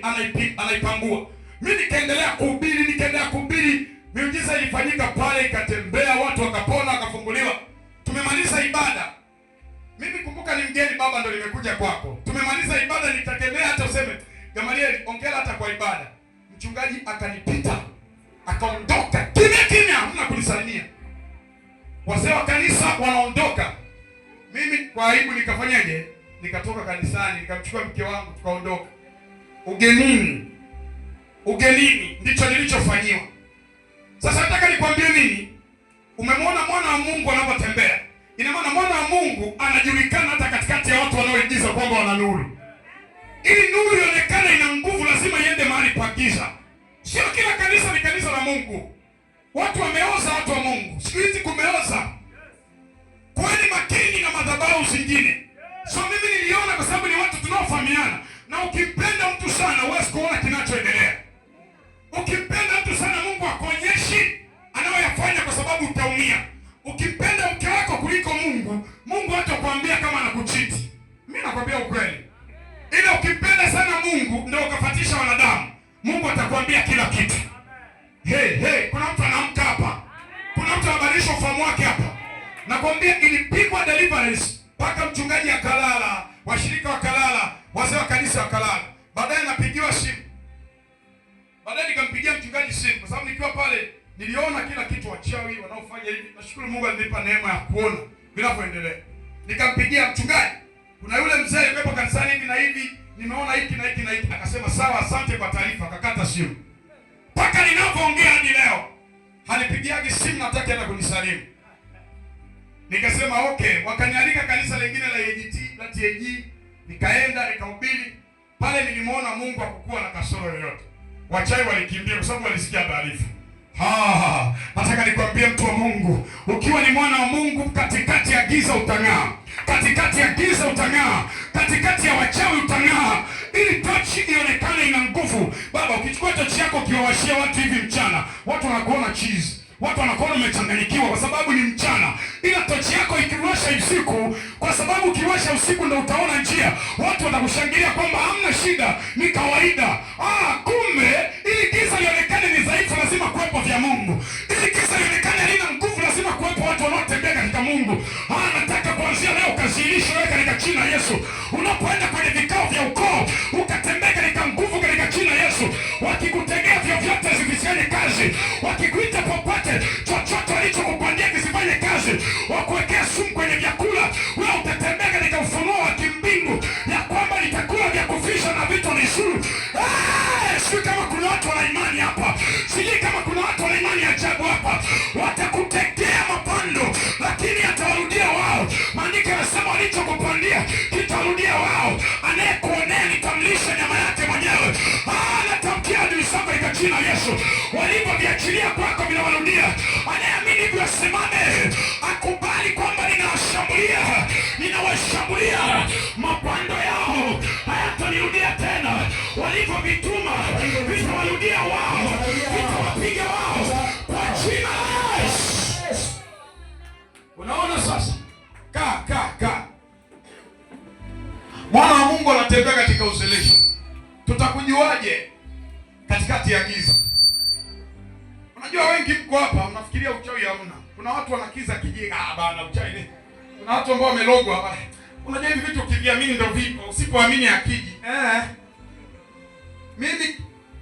Anaipangua. Mimi nikaendelea kuhubiri, miujiza ilifanyika pale, ikatembea, watu wakapona, wakafunguliwa. Tumemaliza ibada. Mimi kumbuka ni mgeni baba, ndo nimekuja kwako. Tumemaliza ibada, nitakemea hata useme, Gamaliel, ongea hata kwa ibada. Mchungaji akanipita, akaondoka kimya, hamna kunisalimia. Wazee wa kanisa wanaondoka. Mimi kwa aibu nikafanyaje? Nikatoka kanisani, nikamchukua mke wangu, tukaondoka. Ugenini ndicho nilichofanyiwa. Sasa nataka nikwambie nini? Umemwona mwana wa Mungu anapotembea. Ina maana mwana wa Mungu anajulikana hata katikati ya watu wanaoigiza kwamba wana nuru. Ili nuru ionekane ina nguvu, lazima iende mahali pa giza. Sio kila kanisa ni kanisa la Mungu. Watu wameoza, watu wa Mungu. Siku hizi kumeoza. Kwani makini na madhabahu zingine. So mimi niliona kwa sababu ni watu tunaofahamiana. Na ukimpenda mtu sana huwezi kuona kinachoendelea. Ukimpenda mtu sana Mungu akuonyeshi anayoyafanya kwa sababu utaumia. Ukimpenda mke wako kuliko Mungu, Mungu hatakwambia kama anakuchiti. Mimi nakwambia ukweli. Ila ukimpenda sana Mungu ndio ukafatisha wanadamu, Mungu atakwambia kila kitu. Kuna mtu anaamka hapa. Kuna mtu anabadilisha ufahamu wake hapa. Nakwambia ilipigwa deliverance mpaka mchungaji akalala, washirika wakalala, wazee wa kanisa wakalala. Baadaye napigiwa simu. Baadaye nikampigia mchungaji simu kwa sababu nikiwa pale niliona kila kitu, wachawi wanaofanya hivi. Nashukuru Mungu alinipa neema ya kuona vinavyoendelea. Nikampigia mchungaji, kuna yule mzee yuko kanisani hivi na hivi, nimeona hiki na hiki na hiki. Akasema sawa, asante kwa taarifa, akakata simu. Mpaka ninapoongea hadi leo hanipigiagi simu, nataka hata kunisalimu. Nikasema okay, wakanialika kanisa lingine la AGT, la TAG, nikaenda nikahubiri. Pale nilimwona Mungu hakukuwa na kasoro yoyote. Wachawi walikimbia kwa sababu walisikia taarifa. Nataka nikwambie mtu wa Mungu, ukiwa ni mwana wa Mungu, katikati ya giza utang'aa. Katikati ya giza utang'aa. Katikati ya wachawi utang'aa. Ili tochi ionekane ina nguvu. Baba, ukichukua tochi yako ukiwawashia watu hivi mchana, watu wanakuona cheese. Watu wanakuona umechanganyikiwa kwa sababu ni mchana. Ila tochi yako ikiwasha usiku, kwa sababu ukiwasha usiku ndio utaona njia. Watu watakushangilia kwamba hamna shida, ni kawaida. Kumbe ili giza lionekane ni dhaifu, lazima kuwepo vya Mungu. Ili giza lionekane halina nguvu, lazima kuwepo watu wanaotembea katika Mungu. Nataka kuanzia leo ukaziilishe wewe katika jina la Yesu. Unapoenda kwenye vikao vya ukoo, ukatembea katika nguvu katika jina la Yesu. Wakikutegea vyovyote visifanye kazi. Wakikuita popote, chochote walichokupandia kisifanye kazi. Wakuwekea sumu kwenye vyakula, wewe utatembea katika ufunuo wa kimbingu ya kwamba nitakula vya kufisha na vitu ni suru. Sijui kama kuna watu wana imani hapa. Sijui kama kuna watu wana imani ajabu hapa. Watakutegea mapando, lakini atawarudia wao. Maandiko yanasema walichokupandia kitarudia wao. Anayekuonea nitamlisha nyama yake mwenyewe. Natamkia adui zako katika jina la Yesu. Walivyoviachilia kwako vinawarudia. Anayeamini hivyo asimame, akubali kwamba ninawashambulia. Mapando yao hayatanirudia tena. Walivyovituma vitawarudia wao, vitawapiga wao kwa jina la Yesu. Unaona sasa? Kaa. Mwana wa Mungu anatembea katika usilisho. Tutakujuaje katikati ya giza? Unajua wengi mko hapa unafikiria uchawi hamna. Kuna watu wanakiza kijinga, bana uchawi ni. Kuna watu ambao wamelogwa. Unajua hivi vitu ukiviamini ndio vipo, usipoamini akiji. Mimi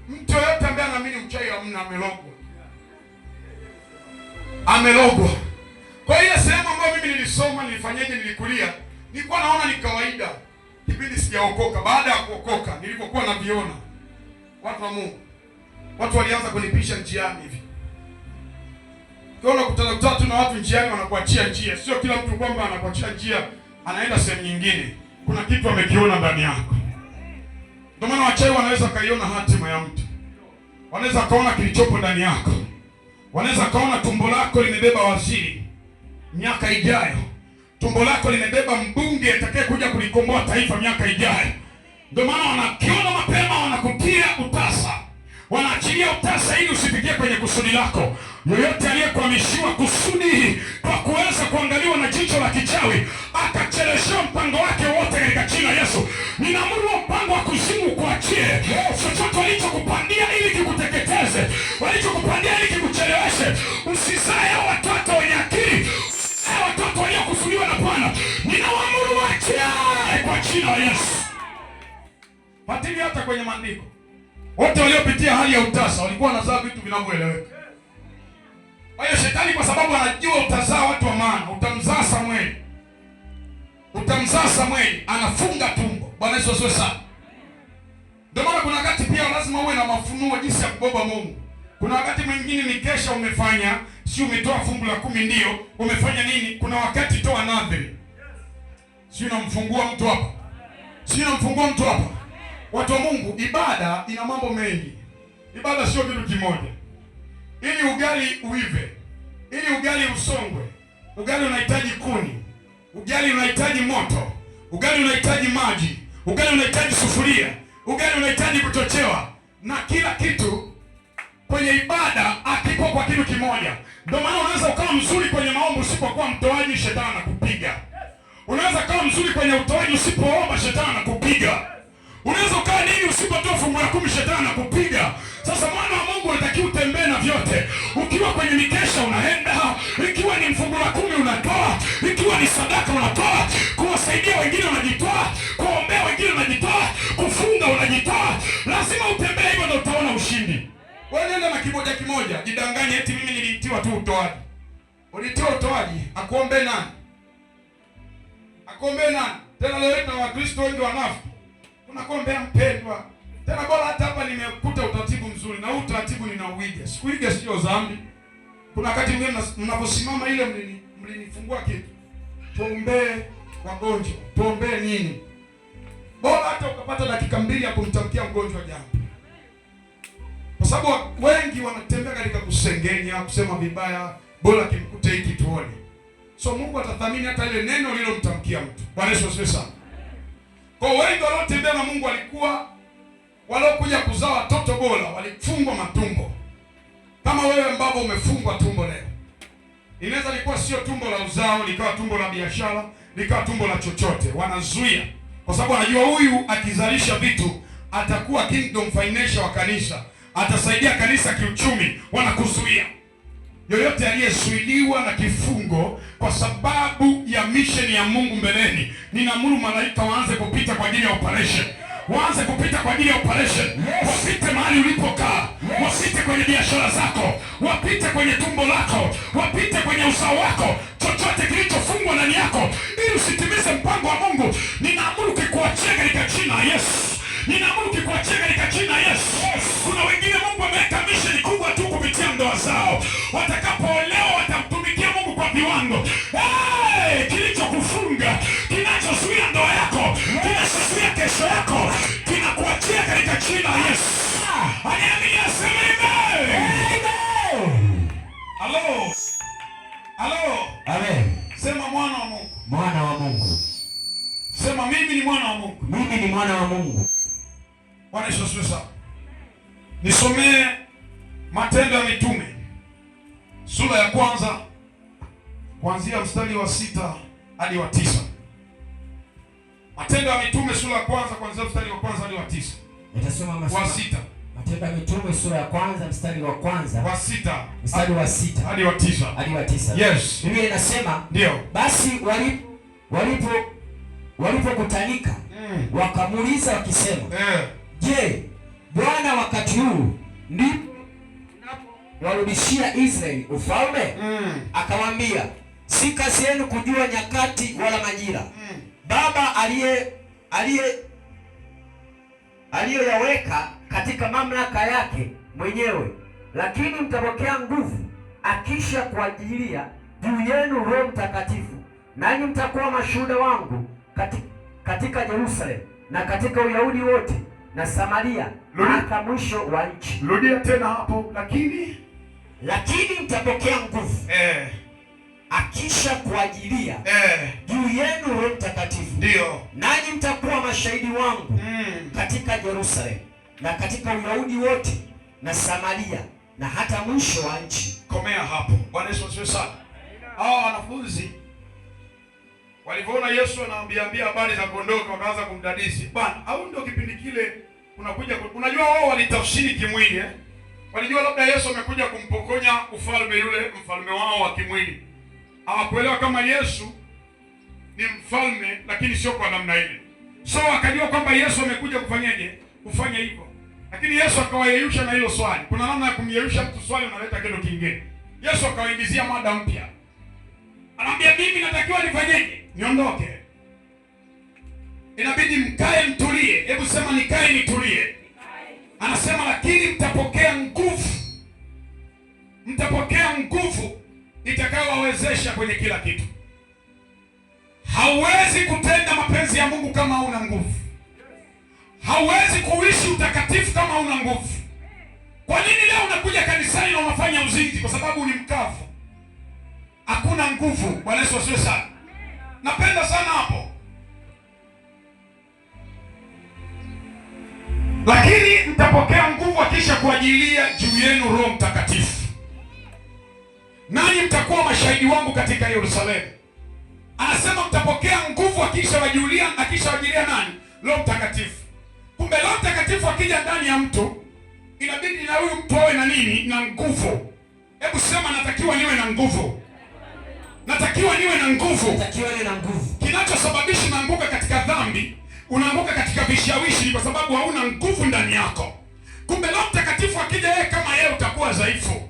mtu yote ambaye anaamini uchawi hamna amelogwa. Kwa ile sehemu ambayo mimi nilisoma, nilifanyaje, nilikulia, nilikuwa naona ni kawaida. Kipindi sijaokoka, baada ya kuokoka nilipokuwa naviona watu wa Mungu, watu walianza kunipisha njiani hivi. Ukiona kutana tu na watu njiani wanakuachia njia, sio kila mtu kwamba anakuachia njia anaenda sehemu nyingine. Kuna kitu amekiona ndani yako. Ndio maana wachawi wanaweza kaiona hatima ya mtu. Wanaweza kaona kilichopo ndani yako. Wanaweza kaona tumbo lako limebeba waziri miaka ijayo. Tumbo lako limebeba mbunge atakaye kuja kulikomboa taifa miaka ijayo. Ndio maana wanakiona mapema, wanakutia utasa. Wanaachilia utasa ili usifikie kwenye kusudi lako. Yoyote aliyekwamishiwa kusudi kwa kuweza kuangaliwa na jicho la kichawi, akacheleshwa mpango wake wote katika jina la Yesu. Ninaamuru mpango wa kuzimu kuachie. Chochote walichokupandia ili kikuteketeze, walichokupandia ili kikucheleweshe, usizae watoto wenye akili, watoto waliokusudiwa na Bwana. Ninaamuru waachie kwa jina la Yesu. Fatili hata kwenye maandiko. Wote waliopitia hali ya utasa walikuwa wanazaa vitu vinavyoeleweka. Kwa hiyo shetani, kwa sababu anajua utazaa watu wa maana, utamzaa Samueli. Utamzaa Samueli, anafunga tumbo. Bwana Yesu asifiwe sana. Ndio maana kuna wakati pia lazima uwe na mafunuo jinsi ya kuboba Mungu. Kuna wakati mwingine ni kesha umefanya, si umetoa fungu la 10 ndio, umefanya nini? Kuna wakati toa nadhiri. Si unamfungua mtu hapa. Si unamfungua mtu hapa. Watu wa Mungu, ibada ina mambo mengi. Ibada sio kitu kimoja. Ili ugali uive, ili ugali usongwe, ugali unahitaji kuni, ugali unahitaji moto, ugali unahitaji maji, ugali unahitaji sufuria, ugali unahitaji kuchochewa, na kila kitu kwenye ibada akipo kwa kitu kimoja. Ndio maana unaweza ukawa mzuri kwenye maombi, usipokuwa mtoaji shetani anakupiga. Unaweza ukawa mzuri kwenye utoaji, usipoomba shetani anakupiga. Unaweza ukawa nini, usipotoa fungu la 10 shetani anakupiga. Sasa mwana wa Mungu unatakiwa utembee na vyote. Ukiwa kwenye mikesha unaenda, ikiwa ni fungu la 10 unatoa, ikiwa ni sadaka unatoa, kuwasaidia wengine unajitoa, kuombea wengine unajitoa, kufunga unajitoa. Lazima utembee hivyo ndio utaona ushindi. Wewe nenda na kimoja kimoja, jidanganye eti mimi niliitiwa tu utoaji. Ulitiwa utoaji, akuombee nani? Akuombee nani? Tena leo hii na Wakristo wengi wanafu. Unakuombea mpendwa. Tena bora hata hapa nimekuta utaratibu mzuri, na huu utaratibu ninauiga. Sikuiga sio dhambi. Kuna wakati mwingine mnaposimama ile mlinifungua kitu. Tuombee wagonjwa, tuombee nini? Bora hata ukapata dakika 2 ya kumtamkia mgonjwa jambo. Kwa sababu wengi wanatembea katika kusengenya, kusema vibaya, bora kimkute hiki tuone. So Mungu atathamini hata ile neno lililomtamkia mtu. Bwana Yesu asifiwe sana. Kwa wengi waliotembea na Mungu waliokuja kuzaa watoto bora walifungwa matumbo. Kama wewe ambao umefungwa tumbo leo. Inaweza likuwa sio tumbo la uzao, likawa tumbo la biashara, likawa tumbo la chochote. Wanazuia. Kwa sababu anajua huyu akizalisha vitu atakuwa kingdom financial wa kanisa. Atasaidia kanisa kiuchumi, wanakuzuia. Yoyote aliyezuiliwa na kifungo kwa sababu ya mission ya Mungu mbeleni, ninaamuru malaika waanze kupita kwa ajili ya operation. Waanze kupita kwa ajili ya operation. Wapite mahali ulipokaa. Wapite kwenye biashara zako. Wapite kwenye tumbo lako. Wapite kwenye uzao wako. Chochote kilichofungwa ndani yako ili usitimize mpango wa Mungu, ninaamuru kikuachie katika jina la Yesu. Ninaamuru kikuachie katika jina la Yesu. Kuna wengine Mungu ameweka mission kubwa tu kupitia ndoa zao. Watakapoolewa watamtumikia Mungu kwa viwango. Kilichokufunga, kinachozuia ndoa yako, kinachozuia kesho yako, kinakuachia katika jina la Yesu. Anaamini aseme amen. Halo. Halo. Amen. Sema mwana wa Mungu. Mwana wa Mungu. Sema mimi ni mwana wa Mungu. Mimi ni mwana wa Mungu. Bwana Yesu asifiwe sana. Nisomee Matendo ya Mitume sura ya 1 kuanzia mstari wa 6 hadi wa 9. Matendo ya Mitume sura ya 1 kuanzia mstari wa 1 hadi wa 9. Nitasoma wa 6. Matendo ya Mitume sura ya 1 mstari wa 1 wa 6 mstari wa 6 hadi wa 9. Hadi wa 9. Yes. Biblia inasema, ndio. Basi walipokutanika wakamuuliza wakisema, Je, Bwana wakati huu ndipo warudishia Israeli ufalme? Akamwambia, si kazi yenu kujua nyakati wala majira Baba aliyoyaweka katika mamlaka yake mwenyewe, lakini mtapokea nguvu akisha kuajilia juu yenu Roho Mtakatifu, nanyi mtakuwa mashuhuda wangu katika Yerusalemu na katika Uyahudi wote na Samaria hata mwisho wa nchi. Rudia tena hapo, lakini mtapokea nguvu akisha kuajilia juu yenu Roho Mtakatifu, ndio, nanyi mtakuwa mashahidi wangu katika Yerusalemu na katika Uyahudi wote na Samaria na hata mwisho wa nchi. Komea hapo. Bwana Yesu asifiwe sana. Hao wanafunzi walipoona Yesu anawaambia habari za kuondoka, wakaanza kumdadisi. Bwana, au ndio kipindi kile unakuja? Unajua wao walitafsiri kimwili Walijua labda Yesu amekuja kumpokonya ufalme yule mfalme wao wa kimwili. Hawakuelewa kama Yesu ni mfalme, lakini sio kwa namna ile. So wakajua kwamba Yesu amekuja kufanyaje? Kufanya hivyo. Lakini Yesu akawayeyusha na hilo swali. Kuna namna ya kumyeyusha mtu swali unaleta kitu kingine. Yesu akawaingizia mada mpya. Anamwambia mimi natakiwa nifanyeje? Niondoke. Inabidi mkae mtulie. Hebu sema nikae nitulie. Anasema lakini mtapokea nguvu. Mtapokea nguvu itakayowawezesha kwenye kila kitu. Hauwezi kutenda mapenzi ya Mungu kama huna nguvu. Hauwezi kuishi utakatifu kama huna nguvu. Kwa nini leo unakuja kanisani na unafanya uzinzi? Kwa sababu ni mkavu. Hakuna nguvu. Bwana Yesu asifiwe sana. Napenda sana hapo. Lakini mtapokea nguvu akisha kuajilia juu yenu Roho Mtakatifu, nanyi mtakuwa mashahidi wangu katika Yerusalemu. Anasema mtapokea nguvu akisha wajilia nani? Roho Mtakatifu. Kumbe Roho Mtakatifu akija ndani ya mtu, inabidi na huyu mtu awe na nini? Na nguvu. Hebu sema natakiwa niwe na nguvu. Natakiwa niwe na nguvu. Natakiwa niwe na nguvu. Kinachosababisha unaanguka katika dhambi, unaanguka katika vishawishi, kwa sababu hauna nguvu ndani yako. Kumbe Roho Mtakatifu akija yeye kama yeye utakuwa dhaifu.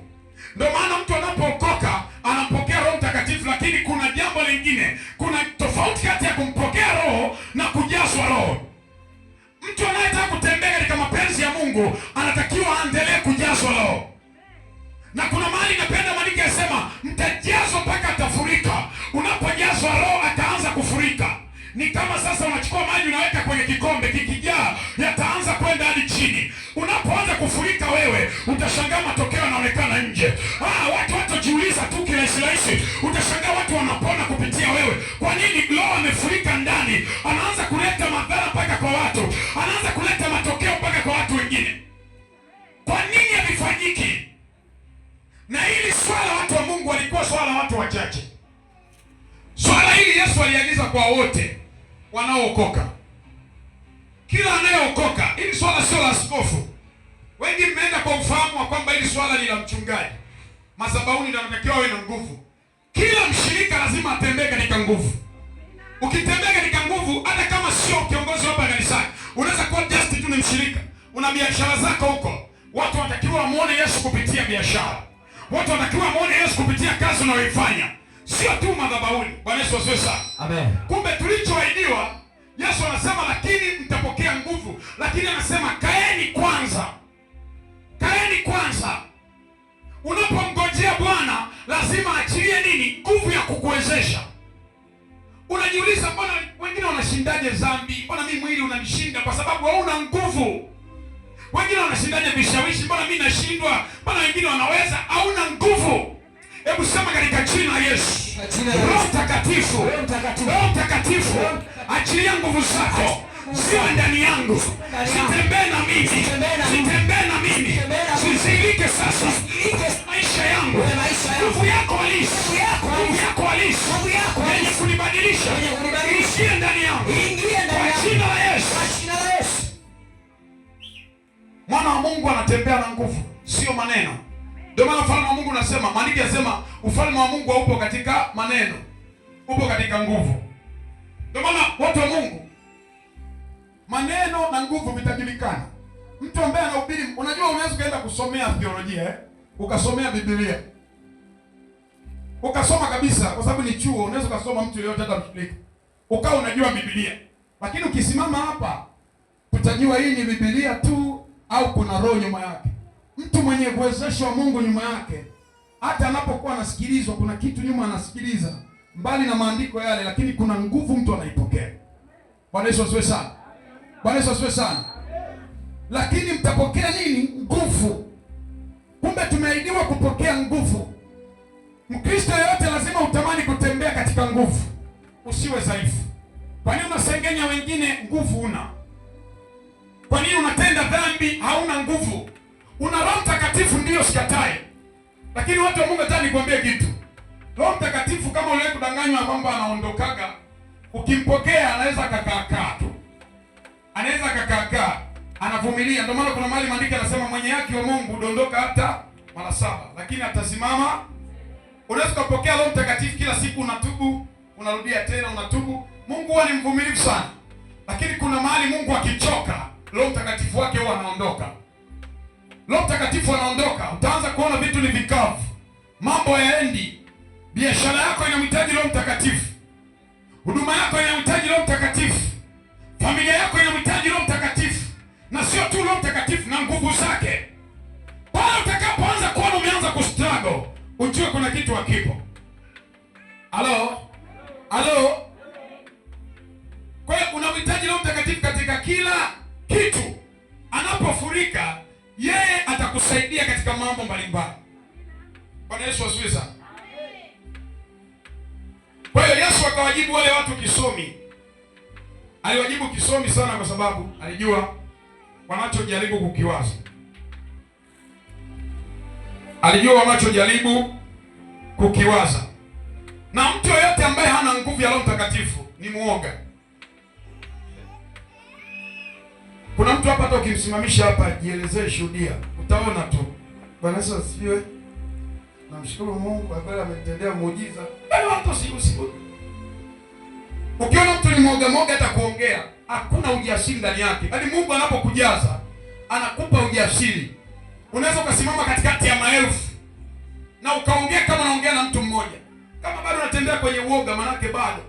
Ndio maana mtu anapookoka anampokea Roho Mtakatifu, lakini kuna jambo lingine. Kuna tofauti kati ya kumpokea Roho na kujazwa Roho. Mtu anayetaka kutembea katika mapenzi ya Mungu anatakiwa aendelee kujazwa Roho. Na kuna mahali napenda maandiko yasema mtajazwa mpaka atafurika. Unapojazwa Roho ataanza kufurika. Ni kama sasa unachukua maji unaweka kwenye kikombe, kikijaa yataanza kwenda hadi chini. Unapoanza kufurika wewe, utashangaa matokeo yanaonekana nje. Watu watajiuliza tu kirahisi. Utashangaa watu wanapona kupitia wewe. Kwa nini? Roho amefurika ndani. Anaanza kuleta madhara mpaka kwa watu. Anaanza kuleta matokeo mpaka kwa watu wengine. Kwa nini havifanyiki? Na hili swala watu wa Mungu walikuwa swala watu wachache. Swala hili Yesu aliagiza kwa wote wanaookoka. Kila anayeokoka, hili swala sio la askofu. Wengi mmeenda kwa ufahamu wa kwamba hili swala ni la mchungaji. Madhabahuni ndio anatakiwa awe na nguvu. Kila mshirika lazima atembee katika nguvu. Ukitembea katika nguvu, hata kama sio kiongozi hapa kanisani, unaweza kuwa just tu ni mshirika. Una biashara zako huko. Watu wanatakiwa wamuone Yesu kupitia biashara. Watu wanatakiwa wamuone Yesu kupitia kazi unayoifanya. Sio tu madhabahuni. Bwana Yesu asifiwe sana. Amen. Kumbe tulichoahidiwa, Yesu anasema lakini mtapokea nguvu. Lakini anasema kaeni kwanza. Kaeni kwanza. Unapomngojea Bwana lazima achilie nini? Nguvu ya kukuwezesha. Unajiuliza mbona wengine wanashindaje dhambi? Mbona mimi mwili unanishinda? Kwa sababu hauna nguvu. Wengine wanashindaje vishawishi? Mbona mimi nashindwa? Mbona wengine wanaweza? Hauna nguvu. Hebu sema katika jina la Yesu. Roho Mtakatifu. Roho Mtakatifu, achilia nguvu zako. Sio ndani yangu. Sitembee na mimi. Sitembee na mimi. Sizilike sasa maisha yangu. Nguvu yako halisi. Nguvu yako halisi. Yenye kunibadilisha. Ingie ndani yangu. Kwa jina la Yesu. Mwana wa Mungu anatembea na nguvu, sio maneno. Ndio maana ufalme wa Mungu unasema, maandiko yanasema ufalme wa Mungu haupo katika maneno, upo katika nguvu. Ndio maana watu wa Mungu, maneno na nguvu vitajulikana. Mtu ambaye anahubiri, unajua unaweza kaenda kusomea theolojia, ukasomea Biblia. Ukasoma kabisa kwa sababu ni chuo, unaweza kusoma mtu yeyote hata mshirika. Ukao unajua Biblia. Lakini ukisimama hapa, utajua hii ni Biblia tu au kuna roho nyuma yake. Mtu mwenye uwezesho wa Mungu nyuma yake hata anapokuwa anasikilizwa kuna kitu nyuma anasikiliza, mbali na maandiko yale, lakini kuna nguvu mtu anaipokea. Bwana Yesu asifiwe sana. Bwana Yesu asifiwe sana. Lakini mtapokea nini? Nguvu. Kumbe tumeahidiwa kupokea nguvu. Mkristo yote lazima utamani kutembea katika nguvu, usiwe dhaifu. Kwa nini unasengenya wengine? Nguvu una. Kwa nini unatenda dhambi? Hauna nguvu. Una Roho Mtakatifu, ndio sikatai. Lakini watu wa Mungu, nataka nikwambie kitu. Roho Mtakatifu kama ule kudanganywa kwamba anaondokaga, ukimpokea anaweza akakaa tu. Anaweza akakaa, anavumilia. Ndio maana kuna mahali maandiko yanasema mwenye haki wa Mungu udondoka hata mara 7, lakini atasimama. Unaweza kupokea Roho Mtakatifu kila siku, unatubu, unarudia tena, unatubu. Mungu huwa ni mvumilivu sana. Lakini kuna mahali Mungu akichoka, Roho Mtakatifu wake huwa anaondoka. Roho Mtakatifu anaondoka, utaanza kuona vitu ni vikavu, mambo hayaendi. Biashara yako inamhitaji Roho Mtakatifu. Huduma yako inamhitaji Roho Mtakatifu. Familia yako inamhitaji Roho Mtakatifu. Na sio tu Roho Mtakatifu, na nguvu zake. Pale utakapoanza kuona umeanza kustruggle, ujue kuna kitu hakipo. Halo? Halo? Kwa hiyo unamhitaji Roho Mtakatifu katika kila kitu. Anapofurika, yeye atakusaidia katika mambo mbalimbali. Bwana Yesu asifiwe sana. Kwa hiyo Yesu akawajibu wale watu kisomi. Aliwajibu kisomi sana kwa sababu alijua wanachojaribu kukiwaza. Alijua wanachojaribu kukiwaza. Na mtu yoyote ambaye hana nguvu ya Roho Mtakatifu ni muoga. Kuna mtu hapa hata ukimsimamisha hapa jielezee, shuhudia, utaona tu. Bwana Yesu asifiwe. Namshukuru Mungu kwa sababu amenitendea muujiza. Bali watu usiku. Ukiona mtu ni moga hata kuongea, hakuna ujasiri ndani yake. Hadi Mungu anapokujaza, anakupa ujasiri. Unaweza ukasimama katikati ya maelfu na ukaongea kama unaongea na mtu mmoja. Kama bado unatembea kwenye uoga, manake bado.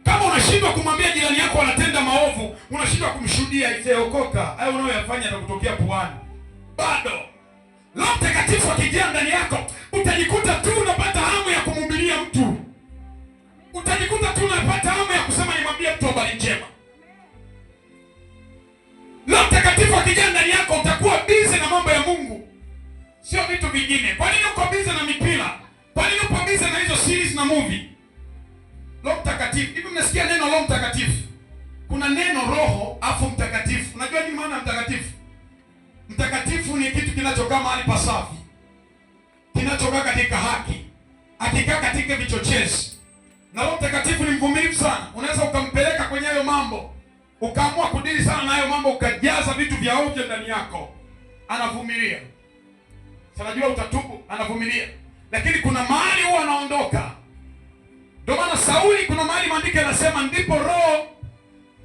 Kama unashindwa kumwambia jirani yako anatenda maovu, unashindwa kumshuhudia itaokoka, hayo unayoyafanya yatakutokea puani. Bado. Roho Mtakatifu akijaa ndani yako, utajikuta tu unapata hamu ya kumhubiria mtu. Utajikuta tu unapata hamu ya kusema nimwambie mtu habari njema. Roho Mtakatifu akijaa ndani yako, utakuwa busy na mambo ya Mungu, sio vitu vingine. Kwa nini uko busy na mipira? Kwa nini uko busy na hizo series na movie? Roho Mtakatifu. Hivi mmesikia neno Roho Mtakatifu? Kuna neno Roho afu Mtakatifu. Unajua nini maana mtakatifu? Mtakatifu ni kitu kinachokaa mahali pasafi, kinachokaa katika haki, akikaa katika vichochezi. Na Roho Mtakatifu ni mvumilivu sana. Unaweza ukampeleka kwenye hayo mambo, ukaamua kudili sana na hayo mambo, ukajaza vitu vya ovyo ndani yako. Anavumilia. Sanajua utatubu, anavumilia. Lakini kuna mahali huwa anaondoka. Ndio maana Sauli, kuna mahali maandiko yanasema ndipo Roho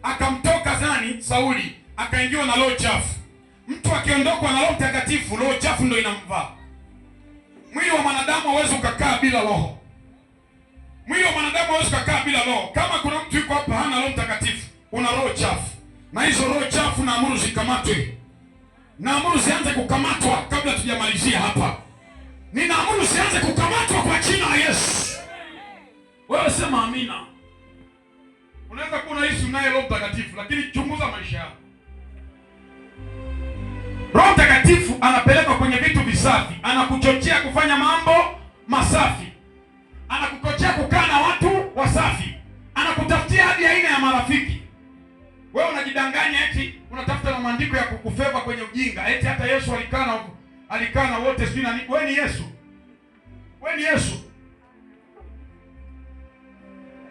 akamtoka Sauli, akaingiwa na roho chafu. Mtu akiondokwa na Roho Mtakatifu, roho chafu ndio inamvaa. Mwili wa mwanadamu hauwezi kukaa bila roho. Mwili wa mwanadamu hauwezi kukaa bila roho. Kama kuna mtu yuko hapa hana Roho Mtakatifu, una roho chafu. Na hizo roho chafu naamuru zikamatwe. Naamuru zianze kukamatwa kabla tujamalizia hapa. Ninaamuru zianze kukamatwa kwa jina la Yesu. Wewe sema amina. Unaweza kuwa unaishi unaye Roho Mtakatifu, lakini chunguza maisha yako. Roho Mtakatifu anapelekwa kwenye vitu visafi, anakuchochea kufanya mambo masafi, anakuchochea kukaa na watu wasafi, anakutafutia hadi aina ya marafiki. Wewe unajidanganya eti unatafuta na maandiko ya kukufeva kwenye ujinga, eti hata Yesu alikaa na wote sio nani. Wewe ni Yesu. Wewe ni Yesu.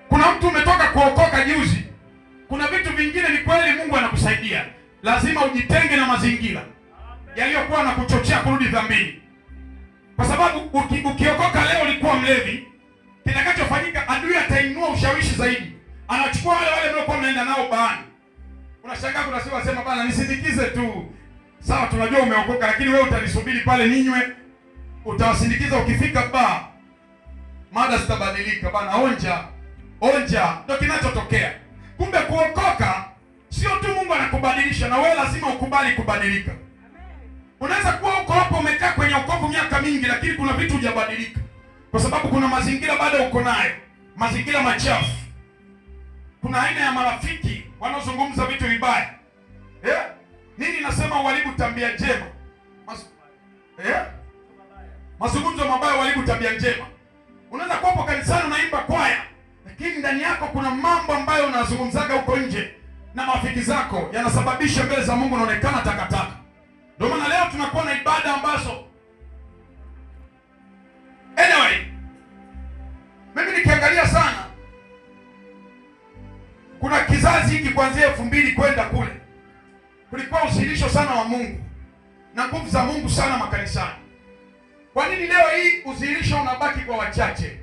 Kuna mtu umetoka kuokoka juzi. Kuna vitu vingine ni kweli Mungu anakusaidia. Lazima ujitenge na mazingira yaliyokuwa na kuchochea kurudi dhambini. Kwa sababu ukiokoka leo ulikuwa mlevi, kitakachofanyika adui atainua ushawishi zaidi. Anachukua wale mliokuwa mnaenda nao baani. Unashangaa kuna sema bana nisindikize tu. Sawa, tunajua umeokoka, lakini wewe utanisubiri pale ninywe. Utawasindikiza, ukifika baa mada zitabadilika bana, onja ndio kinachotokea. Kumbe kuokoka sio tu Mungu anakubadilisha, na wewe lazima ukubali kubadilika. Unaweza kuwa uko hapo umekaa kwenye wokovu miaka mingi, lakini kuna vitu hujabadilika, kwa sababu kuna mazingira bado uko nayo, mazingira machafu. Kuna aina ya marafiki wanaozungumza vitu vibaya. Nini nasema uharibu tabia njema? Mazungumzo mabaya uharibu tabia njema. Unaweza kuwa hapo kanisani unaimba kwaya, lakini ndani yako kuna mambo ambayo unazungumzaga huko nje na marafiki zako yanasababisha mbele za Mungu unaonekana takataka. Ndio maana leo tunakuwa na ibada ambazo anyway, mimi nikiangalia sana, kuna kizazi hiki kuanzia 2000 kwenda kule, kulikuwa usilisho sana wa Mungu na nguvu za Mungu sana makanisani. Kwa nini leo hii usilisho unabaki kwa wachache?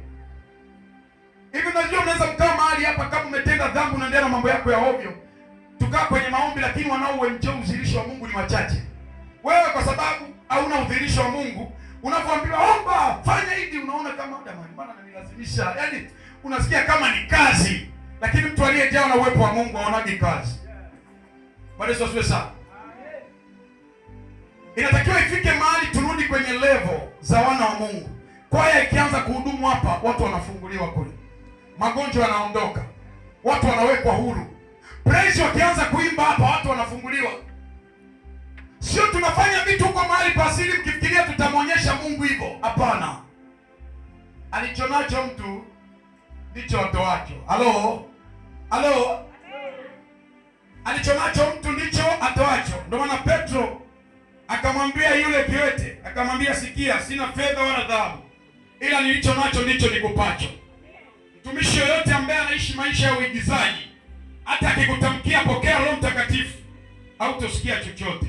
Hivi unajua unaweza mkaa mahali hapa kama umetenda dhambi unaendelea na mambo yako ya ovyo, tukaa kwenye maombi, lakini wanaoenjoy usilisho wa Mungu ni wachache. Wewe kwa sababu hauna udhihirisho wa Mungu, unapoambiwa omba, fanya hivi, unaona kama mbona ananilazimisha. Yaani unasikia kama ni kazi, lakini mtu aliyejaa na uwepo wa Mungu haonaje kazi. Bado sio sana. Inatakiwa ifike mahali turudi kwenye level za wana wa Mungu. Kwaya ikianza kuhudumu hapa, watu wanafunguliwa kule. Magonjwa yanaondoka. Watu wanawekwa huru. Praise wakianza kuimba hapa, watu wanafunguliwa. Sio tunafanya vitu huko mahali pasili mkifikiria tutamwonyesha Mungu hivyo. Hapana. Alichonacho mtu ndicho atoacho. Halo? Halo? Alichonacho mtu ndicho atoacho. Ndio maana Petro akamwambia yule kiwete, akamwambia sikia, sina fedha wala dhahabu, ila nilicho nacho ndicho nikupacho. Mtumishi yoyote ambaye anaishi maisha ya uigizaji, hata akikutamkia pokea Roho Mtakatifu, hautosikia chochote.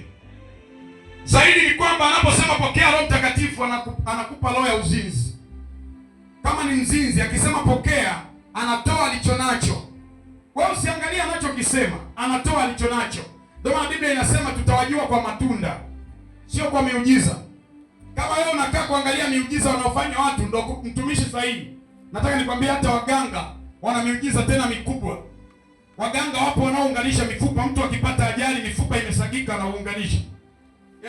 Zaidi ni kwamba anaposema pokea Roho Mtakatifu, anakupa roho ya uzinzi. Kama ni mzinzi, akisema pokea, anatoa alicho nacho. Wewe usiangalie anachokisema, anatoa alicho nacho. Ndio maana Biblia inasema tutawajua kwa matunda, sio kwa miujiza. Kama wewe unakaa kuangalia miujiza wanaofanya watu, ndio mtumishi sahihi. Nataka nikwambie hata waganga wana miujiza tena mikubwa. Waganga wapo wanaounganisha mifupa, mtu akipata ajali mifupa imesagika na uunganisha.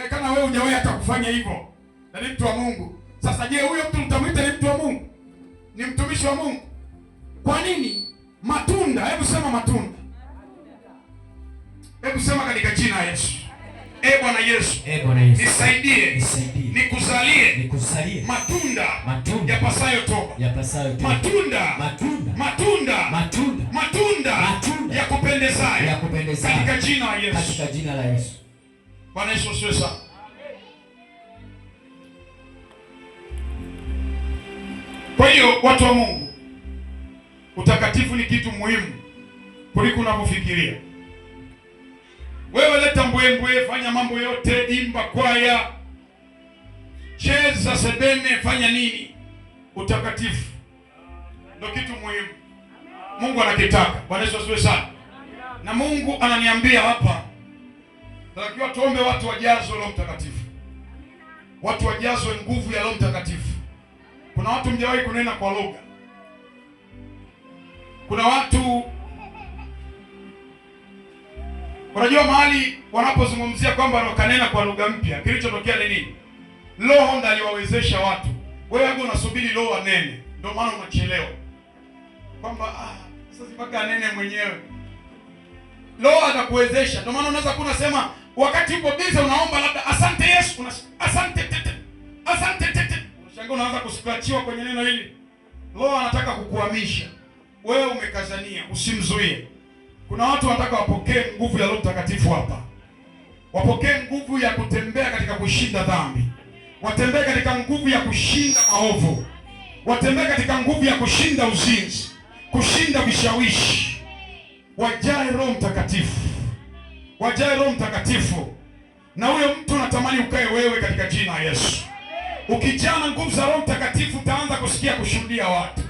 Kana wewe hujawahi hata kufanya hivyo. Na ni mtu wa Mungu. Sasa je, huyo mtu mtamwita ni mtu wa Mungu? Ni mtumishi wa Mungu? Kwa nini? Matunda, hebu sema matunda. Hebu sema katika jina la Yesu. Bwana Yesu. Bwana Yesu. Nisaidie. Nikuzalie matunda yapasayo toba. Matunda yakupendezayo. Katika jina la Yesu. Katika jina la Yesu. Bwana Yesu asifiwe sana. Kwa hiyo watu wa Mungu, utakatifu ni kitu muhimu kuliko unavyofikiria. Wewe leta mbwembwe, fanya mambo yote, imba kwaya, cheza sebene, fanya nini, utakatifu ndio kitu muhimu. Mungu anakitaka. Bwana Yesu asifiwe sana. Na Mungu ananiambia hapa, tunatakiwa tuombe watu wajazwe Roho Mtakatifu. Watu wajazwe nguvu ya Roho Mtakatifu. Kuna watu mjawahi kunena kwa lugha. Kuna watu unajua mahali wanapozungumzia kwamba wakanena kwa lugha mpya, kilichotokea ni nini? Roho ndiye aliwawezesha watu. Wewe hapo unasubiri Roho anene, ndio maana unachelewa. Kwamba sasa mpaka anene mwenyewe. Roho atakuwezesha. Ndio maana unaweza kunasema wakati uko busy unaomba labda asante Yesu, asante tete. Asante tete. Unashangaa unaanza kuscratchiwa kwenye neno hili. Roho anataka kukuhamisha. Wewe umekazania, usimzuie. Kuna watu wanataka wapokee nguvu ya Roho Mtakatifu hapa. Wapokee nguvu ya kutembea katika kushinda dhambi. Watembee katika nguvu ya kushinda maovu. Watembee katika nguvu ya kushinda uzinzi, kushinda vishawishi. Wajae Roho Mtakatifu. Wajae Roho Mtakatifu. Na huyo mtu natamani ukae wewe katika jina la Yesu. Ukijana nguvu za Roho Mtakatifu utaanza kusikia kushuhudia watu.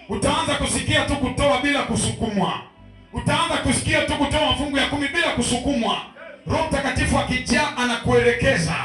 Utaanza kusikia tu kutoa bila kusukumwa. Utaanza kusikia tu kutoa mafungu ya 10 bila kusukumwa. Roho Mtakatifu akijaa anakuelekeza.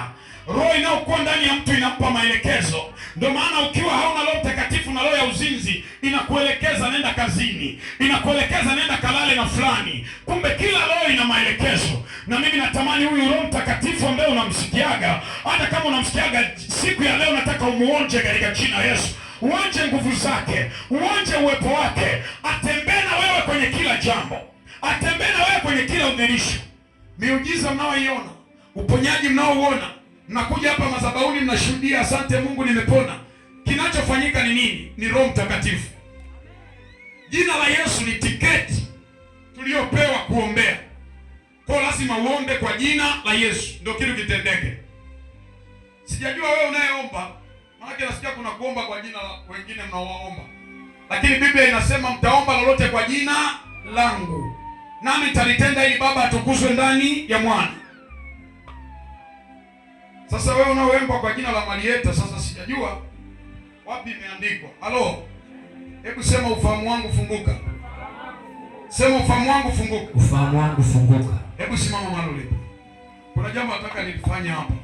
Roho inayokuwa ndani ya mtu inampa maelekezo. Ndio maana ukiwa hauna Roho Mtakatifu na roho ya uzinzi inaku inakuelekeza nenda kazini, inakuelekeza nenda kalale na fulani. Kumbe kila roho ina maelekezo. Na mimi natamani huyu Roho Mtakatifu ambaye unamsikiaga, hata kama unamsikiaga siku ya leo, nataka umuonje katika jina la Yesu. Uonje nguvu zake, uonje uwepo wake, atembee na wewe kwenye kila jambo, atembee na wewe kwenye kila udhirisho. Miujiza mnaoiona, uponyaji mnaouona, mnakuja hapa madhabahuni mnashuhudia, asante Mungu nimepona. Kinachofanyika ni nini? Ni Roho Mtakatifu. Jina la Yesu ni tiketi tuliyopewa kuombea. Kwa lazima uombe kwa jina la Yesu ndio kitu kitendeke. Sijajua wewe unayeomba, maana nasikia kuna kuomba kwa jina la wengine mnaowaomba. Lakini Biblia inasema mtaomba lolote kwa jina langu, nami nitalitenda ili Baba atukuzwe ndani ya Mwana. Sasa wewe unaoomba kwa jina la Marieta, sasa sijajua wapi imeandikwa. Halo? Hebu sema ufahamu wangu funguka. Sema ufahamu wangu funguka. Ufahamu wangu funguka. Hebu simama mahali ulipo. Kuna jambo nataka nilifanye hapa.